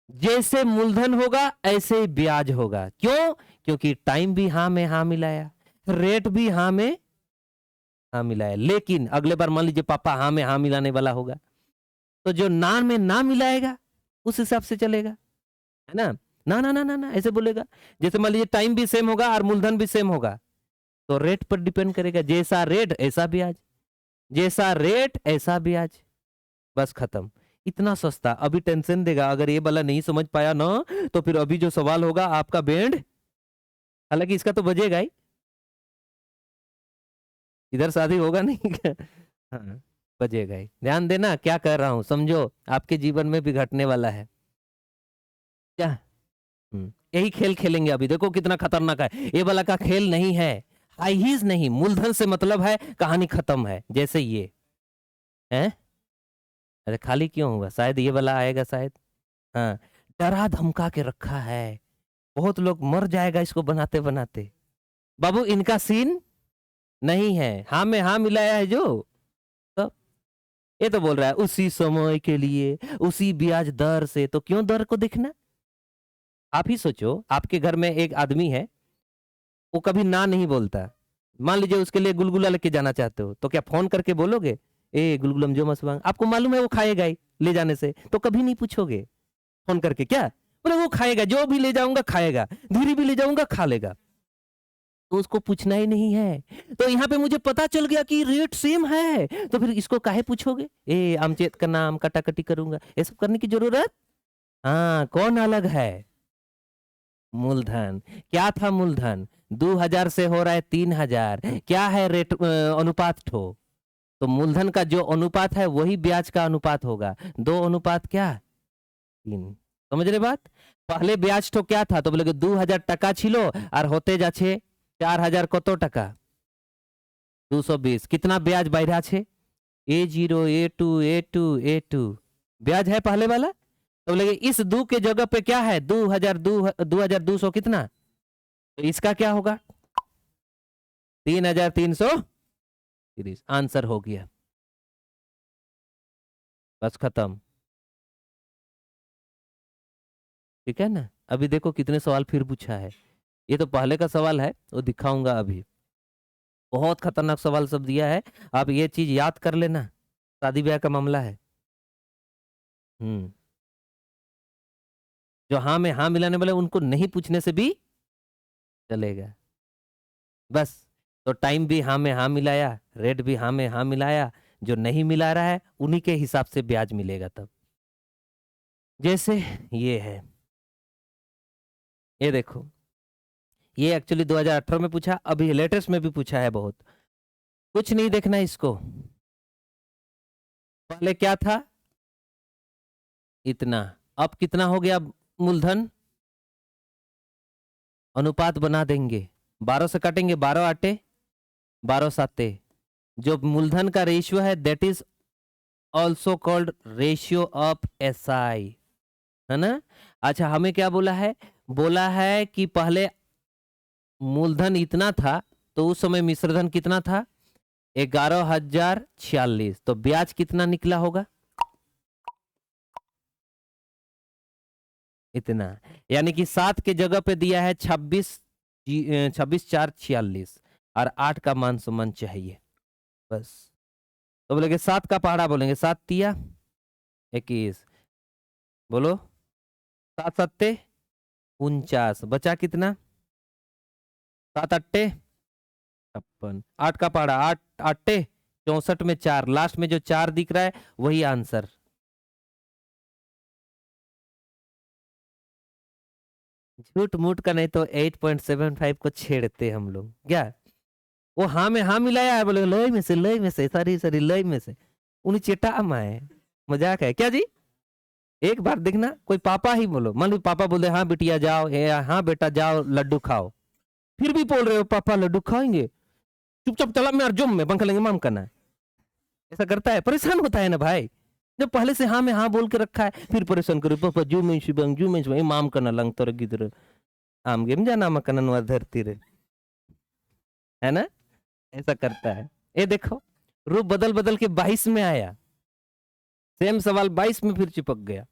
जैसे मूलधन होगा ऐसे ही ब्याज होगा। क्यों, क्योंकि टाइम भी हाँ में हाँ मिलाया, रेट भी हाँ में हाँ मिलाया, लेकिन अगले बार मान लीजिए पापा हाँ में हाँ मिलाने वाला होगा, तो जो ना में ना मिलाएगा उस हिसाब से चलेगा, है ना। ना ना ना ना ना ऐसे बोलेगा। जैसे मान लीजिए टाइम भी सेम होगा और मूलधन भी सेम होगा, तो रेट पर डिपेंड करेगा, जैसा रेट ऐसा ब्याज, जैसा रेट ऐसा ब्याज, बस खत्म। इतना सस्ता, अभी टेंशन देगा अगर ये वाला नहीं समझ पाया ना, तो फिर अभी जो सवाल होगा आपका बैंड, हालांकि इसका तो बजेगा ही, इधर शादी होगा नहीं क्या? हाँ बजेगा ही, ध्यान देना क्या कर रहा हूं, समझो आपके जीवन में भी घटने वाला है क्या। यही खेल खेलेंगे अभी, देखो कितना खतरनाक है ये वाला का खेल, नहीं है हाई हीज नहीं, मूलधन से मतलब है, कहानी खत्म है, जैसे ये है। अरे खाली क्यों हुआ, शायद ये वाला आएगा शायद। हाँ, डरा धमका के रखा है, बहुत लोग मर जाएगा इसको बनाते बनाते। बाबू इनका सीन नहीं है, हाँ में हाँ मिलाया है जो, तो ये तो बोल रहा है उसी समय के लिए उसी ब्याज दर से, तो क्यों दर को देखना। आप ही सोचो, आपके घर में एक आदमी है, वो कभी ना नहीं बोलता, मान लीजिए उसके लिए गुलगुला लेके जाना चाहते हो, तो क्या फोन करके बोलोगे ए गुलगुलम जो मत मांग, आपको मालूम है वो खाएगा ही ले जाने से, तो कभी नहीं पूछोगे फोन करके क्या, बोले वो खाएगा, जो भी ले जाऊंगा खाएगा, धीरे भी ले जाऊंगा खा लेगा, तो उसको पूछना ही नहीं है। तो यहाँ पे मुझे पता चल गया कि रेट सेम है, तो फिर इसको काहे पूछोगे, ए आमचेत का नाम कटाकटी करूंगा, ये सब करने की जरूरत। हाँ कौन अलग है, मूलधन। क्या था मूलधन, 2000 से हो रहा है 3000, क्या है रेट अनुपात ठो, तो मूलधन का जो अनुपात है वही ब्याज का अनुपात होगा, 2 अनुपात क्या 3, समझ रहे बात। पहले ब्याज तो क्या था, तो बोले 2000 टका छिलो और होते जाछे 4000 कत टका 220, कितना ब्याज बढ़ा छे A0 A2 A2 A2, ब्याज है पहले वाला, तो बोले इस 2 के जगह पे क्या है 2200 कितना, तो इसका क्या होगा 3330, आंसर हो गया, बस खत्म। ठीक है ना। अभी देखो कितने सवाल फिर पूछा है, ये तो पहले का सवाल है, वो दिखाऊंगा अभी, बहुत खतरनाक सवाल सब दिया है, आप ये चीज याद कर लेना, शादी ब्याह का मामला है। हम्म, जो हाँ में हाँ मिलाने वाले उनको नहीं पूछने से भी चलेगा, बस। तो टाइम भी हाँ में हाँ मिलाया, रेट भी हाँ में हाँ मिलाया, जो नहीं मिला रहा है उन्हीं के हिसाब से ब्याज मिलेगा तब, जैसे ये है, ये देखो, ये एक्चुअली 2018 में पूछा, अभी लेटेस्ट में भी पूछा है बहुत, कुछ नहीं देखना इसको, पहले क्या था इतना, अब कितना हो गया मूलधन, अनुपात बना देंगे, 12 से काटेंगे, 12 आटे 12 साते, जो मूलधन का रेशियो है that is also called ratio of SI, है ना। अच्छा हमें क्या बोला है कि पहले मूलधन इतना था, तो उस समय मिश्रधन कितना था 11,046, तो ब्याज कितना निकला होगा इतना, यानी कि 7 के जगह पे दिया है 26,446 और 8 का मान सम्मान चाहिए, बस। तो बोलेंगे 7 का पहाड़ा, बोलेंगे 7 तिया 21, बोलो 7 सत्ते 49, बचा कितना 7 अट्टे 56, 8 का पहाड़ा 8 अट्टे 64 में 4, लास्ट में जो 4 दिख रहा है वही आंसर। झूठ मूठ का नहीं तो 8.75 को छेड़ते हम लोग क्या, वो हाँ में हाँ मिलाया है, बोले लय में से सारी सारी लय में से, उन्हें चेटा माए, मजाक है क्या जी। एक बार देखना कोई पापा ही बोलो, मान लो पापा बोल दे हाँ बिटिया जाओ, हाँ बेटा जाओ लड्डू खाओ, फिर भी बोल रहे हो पापा लड्डू खाएंगे, चुपचाप चला मैं अर्जुम में बंक लेंगे माम करना है, ऐसा करता है, परेशान होता है ना भाई, जब पहले से हाँ में हाँ बोल के रखा है फिर परेशान करो पापा जू में शिबंग जू में शिबंग माम करना लंग तोर गिदर आम गेम जाना मकनन व धरती रे, है ना, ऐसा करता है। ये देखो रूप बदल बदल के 22 में आया, सेम सवाल 22 में फिर चिपक गया।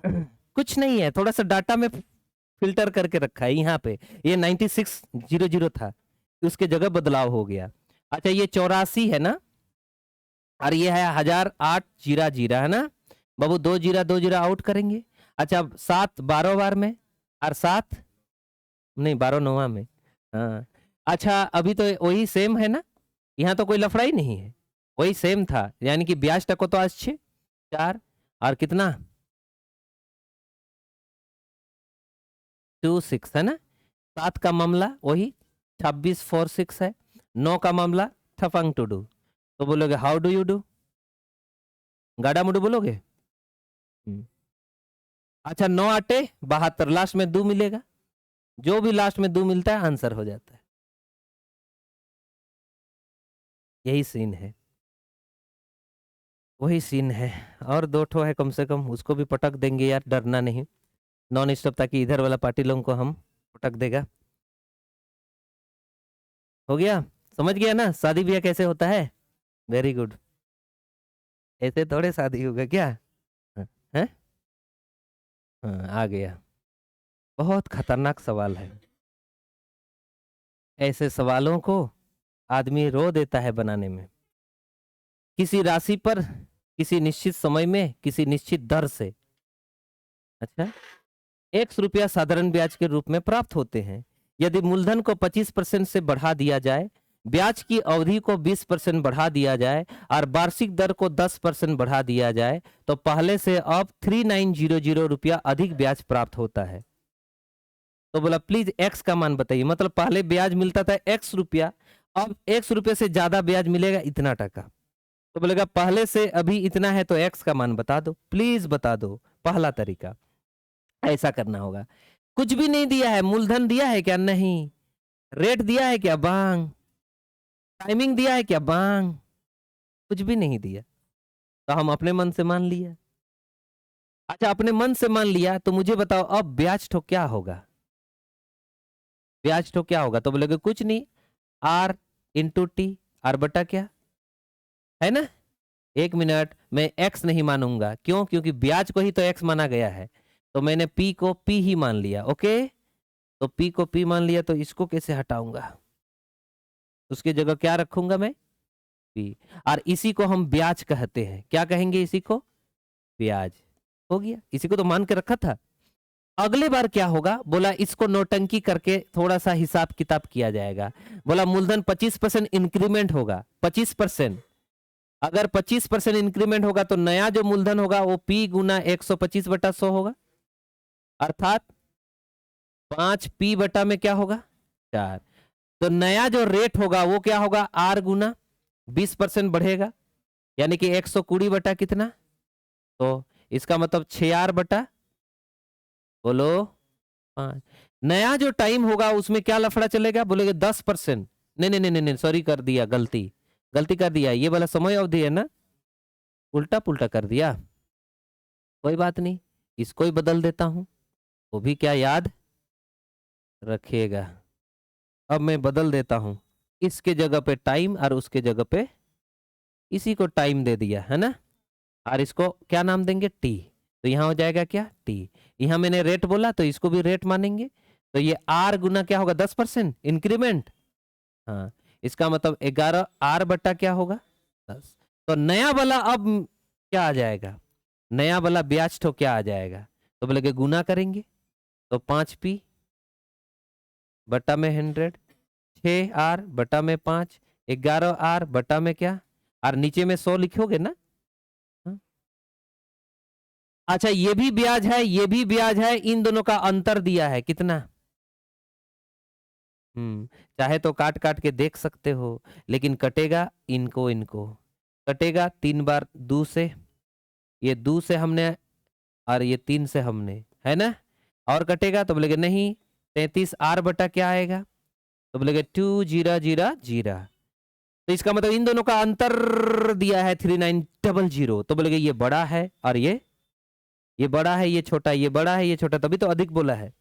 कुछ नहीं है, थोड़ा सा डाटा में फिल्टर करके रखा है यहाँ पे, ये 9600 था, उसके जगह बदलाव हो गया, अच्छा ये 84 है ना, और ये है 1008 जीरा जीरा है ना बाबू, 2 जीरा आउट करेंगे। अच्छा 7 12 बार में, और 7 नहीं 12 9 में। हाँ अच्छा अभी तो वही सेम है ना, यहाँ तो कोई लफड़ा ही नहीं है, वही सेम था, यानी कि ब्याज टको तो आज 6 4 और कितना 26 है ना। 7 का मामला वही 26 4 6 है। 9 का मामला ठफंग टू डू, तो बोलोगे हाउ डू यू डू, गाड़ा मुडू बोलोगे। हम्म। अच्छा 9 8 72, लास्ट में 2 मिलेगा, जो भी लास्ट में 2 मिलता है आंसर हो जाता है, यही सीन है, वही सीन है। और 2 ठो है कम से कम, उसको भी पटक देंगे यार, डरना नहीं, नॉन स्टॉप, ताकि इधर वाला पार्टी लोगों को हम पटक देगा। हो गया, समझ गया ना शादी ब्याह कैसे होता है। वेरी गुड, ऐसे थोड़े शादी होगा क्या। हाँ, हैं? हाँ, आ गया। बहुत खतरनाक सवाल है, ऐसे सवालों को आदमी रो देता है बनाने में। किसी राशि पर किसी निश्चित समय में किसी निश्चित दर से, अच्छा, ₹100 साधारण ब्याज के रूप में प्राप्त होते हैं। यदि मूलधन को 25% से बढ़ा दिया जाए, ब्याज की अवधि को 20% बढ़ा दिया जाए और वार्षिक दर को 10% बढ़ा दिया जाए, तो पहले से अब 3900 रुपया अधिक ब्याज प्राप्त होता है। तो बोला प्लीज एक्स का मान बताइए, मतलब पहले ब्याज मिलता था ₹X, अब ₹X से ज्यादा ब्याज मिलेगा इतना टका। तो बोलेगा पहले से अभी इतना है तो एक्स का मान बता दो, प्लीज बता दो। पहला तरीका ऐसा करना होगा। कुछ भी नहीं दिया है, मूलधन दिया है क्या, नहीं। रेट दिया है क्या, बांग। टाइमिंग दिया है क्या, बांग। कुछ भी नहीं दिया, तो हम अपने मन से मान लिया। अच्छा अपने मन से मान लिया, तो मुझे बताओ अब ब्याज तो क्या होगा, ब्याज तो क्या होगा। तो बोलेगे कुछ नहीं, आर इंटू टी, आर बटा क्या है ना। 1 मिनट, मैं एक्स नहीं मानूंगा, क्यों, क्योंकि ब्याज को ही तो एक्स माना गया है, तो मैंने पी को पी ही मान लिया। ओके, तो पी को पी मान लिया, तो इसको कैसे हटाऊंगा, उसकी जगह क्या रखूंगा मैं, पी। और इसी को हम ब्याज कहते हैं, क्या कहेंगे इसी को, ब्याज। हो गया, इसी को तो मान के रखा था। अगले बार क्या होगा, बोला इसको नौटंकी करके थोड़ा सा हिसाब किताब किया जाएगा। बोला मूलधन 25% इंक्रीमेंट होगा, 25%। अगर 25% इंक्रीमेंट होगा तो नया जो मूलधन होगा वो पी गुना 125/100 होगा, अर्थात 5p बटा में क्या होगा, 4। तो नया जो रेट होगा वो क्या होगा, आर गुना 20% बढ़ेगा, यानी कि 120 बटा कितना, तो इसका मतलब 6r बटा, बोलो 5। नया जो टाइम होगा उसमें क्या लफड़ा चलेगा, बोलेगे 10%। नहीं नहीं नहीं नहीं, सॉरी कर दिया, गलती गलती कर दिया, ये वाला समय अवधि है ना, उल्टा पुल्टा कर दिया। कोई बात नहीं, इसको ही बदल देता हूं, वो भी क्या याद रखिएगा। अब मैं बदल देता हूं, इसके जगह पे टाइम और उसके जगह पे इसी को टाइम दे दिया है ना, और इसको क्या नाम देंगे, टी। तो यहां हो जाएगा क्या, टी। यहां मैंने रेट बोला तो इसको भी रेट मानेंगे, तो ये आर गुना क्या होगा, 10% इंक्रीमेंट। हाँ, इसका मतलब 11r बट्टा क्या होगा, 10। तो नया वाला अब क्या आ जाएगा, नया वाला ब्याज तो क्या आ जाएगा, तो बोले गुना करेंगे, तो 5p बट्टा में 100, 6r बटा में 5, 11r बटा में क्या, और नीचे में 100 लिखोगे ना। हाँ? अच्छा ये भी ब्याज है, ये भी ब्याज है, इन दोनों का अंतर दिया है कितना। चाहे तो काट काट के देख सकते हो, लेकिन कटेगा इनको इनको, कटेगा 3 बार दो से, ये 2 से हमने, और ये 3 से हमने, है ना। और कटेगा तो बोलेगे नहीं, 33r बटा क्या आएगा, तो बोलेगे 2 जीरा जीरा जीरा। तो इसका मतलब इन दोनों का अंतर दिया है 3900, तो बोलेगे ये बड़ा है और ये बड़ा है, ये छोटा, ये बड़ा है, ये छोटा, तभी तो अधिक बोला है,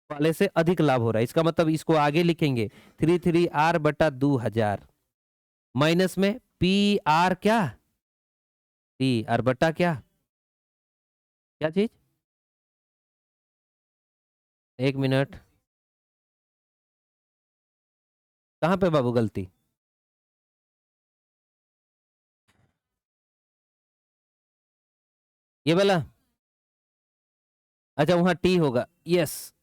वाले से अधिक लाभ हो रहा है। इसका मतलब इसको आगे लिखेंगे 33r बटा 2000, माइनस में पी आर क्या, पी आर बटा क्या, क्या चीज, 1 मिनट, कहां पे बाबू गलती, ये वाला, अच्छा वहां टी होगा, यस,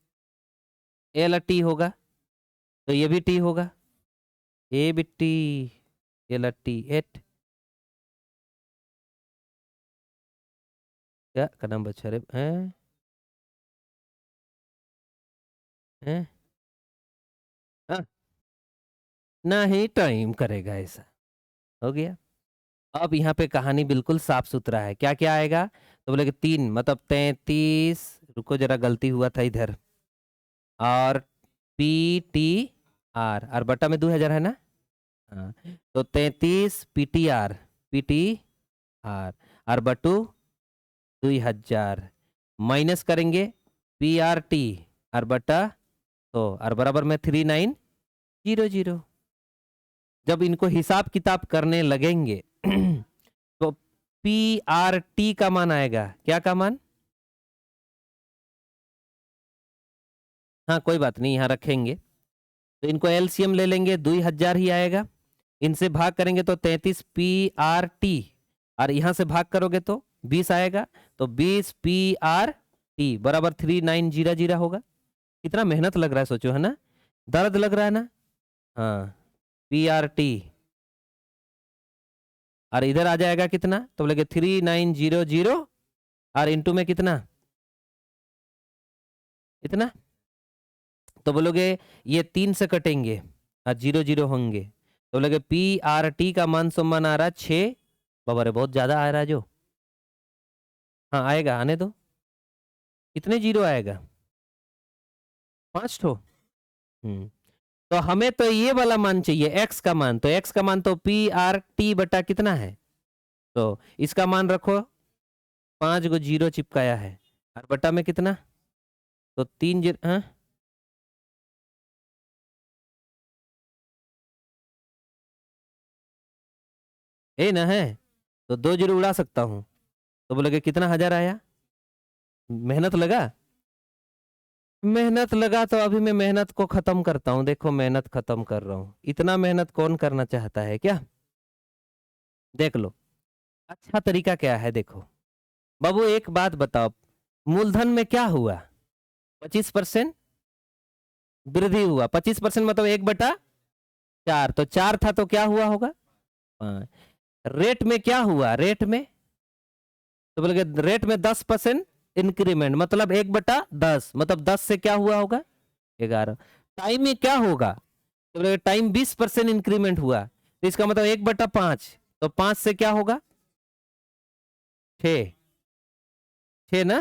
ए वाला टी होगा, तो ये भी टी होगा, ए भी टी, ये वाला टी एट, क्या करना बच्चा रे, हैं हैं, हाँ, नहीं टाइम करेगा ऐसा, हो गया। अब यहाँ पे कहानी बिल्कुल साफ सुथरा है, क्या क्या आएगा, तो बोले कि 3 मतलब 33, रुको जरा गलती हुआ था इधर, और पी टी आर बटा में 2000 है ना, हाँ, तो 33 पी टी आर बटू 2000, माइनस करेंगे पी आर टी आर बटा, तो आर बराबर में 3900। जब इनको हिसाब किताब करने लगेंगे तो पी आर टी का मान आएगा, क्या का मान, हाँ कोई बात नहीं यहाँ रखेंगे, तो इनको एलसीएम ले लेंगे, 2000 ही आएगा, इनसे भाग करेंगे तो 33 पी आर टी, और यहां से भाग करोगे तो 20 आएगा, तो 20 पी आर टी बराबर 3900 होगा। कितना मेहनत लग रहा है सोचो, है ना, दर्द लग रहा है ना, हाँ, पी आर टी, और इधर आ जाएगा कितना, तो बोलेगे 3900, और इंटू में कितना, इतना, तो बोलोगे ये 3 से कटेंगे और 00 होंगे, तो बोलोगे पी आर टी का मान सम्मान आ रहा है 6, बाबा रे बहुत ज्यादा आ रहा है जो, हाँ आएगा, आने दो, कितने जीरो आएगा, 5 ठो, तो हमें तो ये वाला मान चाहिए, एक्स का मान, तो एक्स का मान तो पी आर टी बटा कितना है, तो इसका मान रखो, 5 को 0 चिपकाया है, और बटा में कितना, तो 3 जीरो, हाँ ए ना है, तो 2 जीरो उड़ा सकता हूँ, तो बोलोगे कितना 1000 आया, मेहनत लगा, मेहनत लगा, तो अभी मैं मेहनत को खत्म करता हूँ, देखो मेहनत खत्म कर रहा हूँ, इतना मेहनत कौन करना चाहता है क्या, देख लो, अच्छा तरीका क्या है, देखो बाबू एक बात बताओ, मूलधन में क्या हुआ, 25% वृद्धि हुआ, 25% मतलब 1/4, तो 4 था तो क्या हुआ होगा, 5, रेट में क्या हुआ, रेट में, तो बोले रेट में 10% इंक्रीमेंट, मतलब 1/10, मतलब 10 से क्या हुआ होगा 11, टाइम में क्या होगा, तो बोले टाइम 20% इंक्रीमेंट हुआ, तो इसका मतलब 1/5, तो 5 से क्या होगा 6, 6 ना,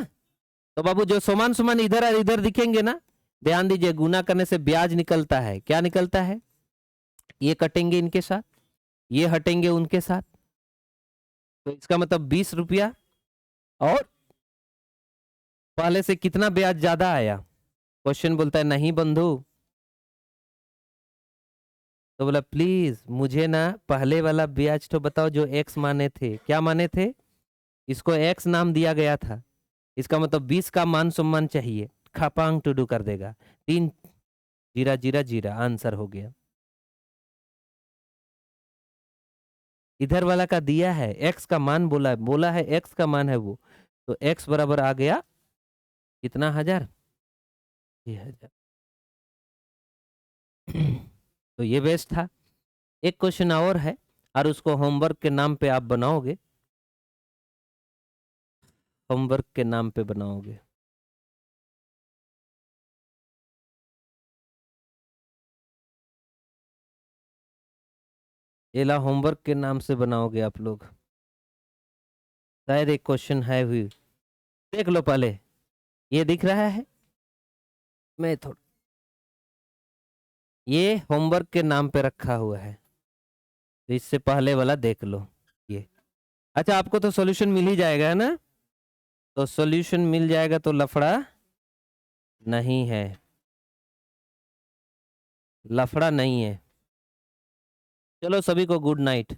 तो बाबू जो समान समान इधर और इधर दिखेंगे ना, ध्यान दीजिए, गुना करने से ब्याज निकलता है, क्या निकलता है, ये कटेंगे इनके साथ, ये हटेंगे उनके साथ, तो इसका मतलब 20 रुपया, और पहले से कितना ब्याज ज्यादा आया, क्वेश्चन बोलता है नहीं बंधु, तो बोला प्लीज मुझे ना पहले वाला ब्याज तो बताओ जो एक्स माने थे, क्या माने थे, इसको एक्स नाम दिया गया था, इसका मतलब 20 का मान सम्मान चाहिए, खपांग टू डू कर देगा, 3 जीरा जीरा जीरा, आंसर हो गया, इधर वाला का दिया है, एक्स का मान बोला है एक्स का मान है वो, तो एक्स बराबर आ गया कितना, 1000, 1000 तो ये बेस्ट था। एक क्वेश्चन और है, और उसको होमवर्क के नाम पे आप बनाओगे, होमवर्क के नाम पे बनाओगे, एला होमवर्क के नाम से बनाओगे आप लोग, शायद एक क्वेश्चन है भी, देख लो पहले, ये दिख रहा है, मैं थोड़ा, ये होमवर्क के नाम पे रखा हुआ है, तो इससे पहले वाला देख लो ये, अच्छा आपको तो सॉल्यूशन मिल ही जाएगा है ना, तो सॉल्यूशन मिल जाएगा, तो लफड़ा नहीं है, लफड़ा नहीं है, चलो सभी को गुड नाइट।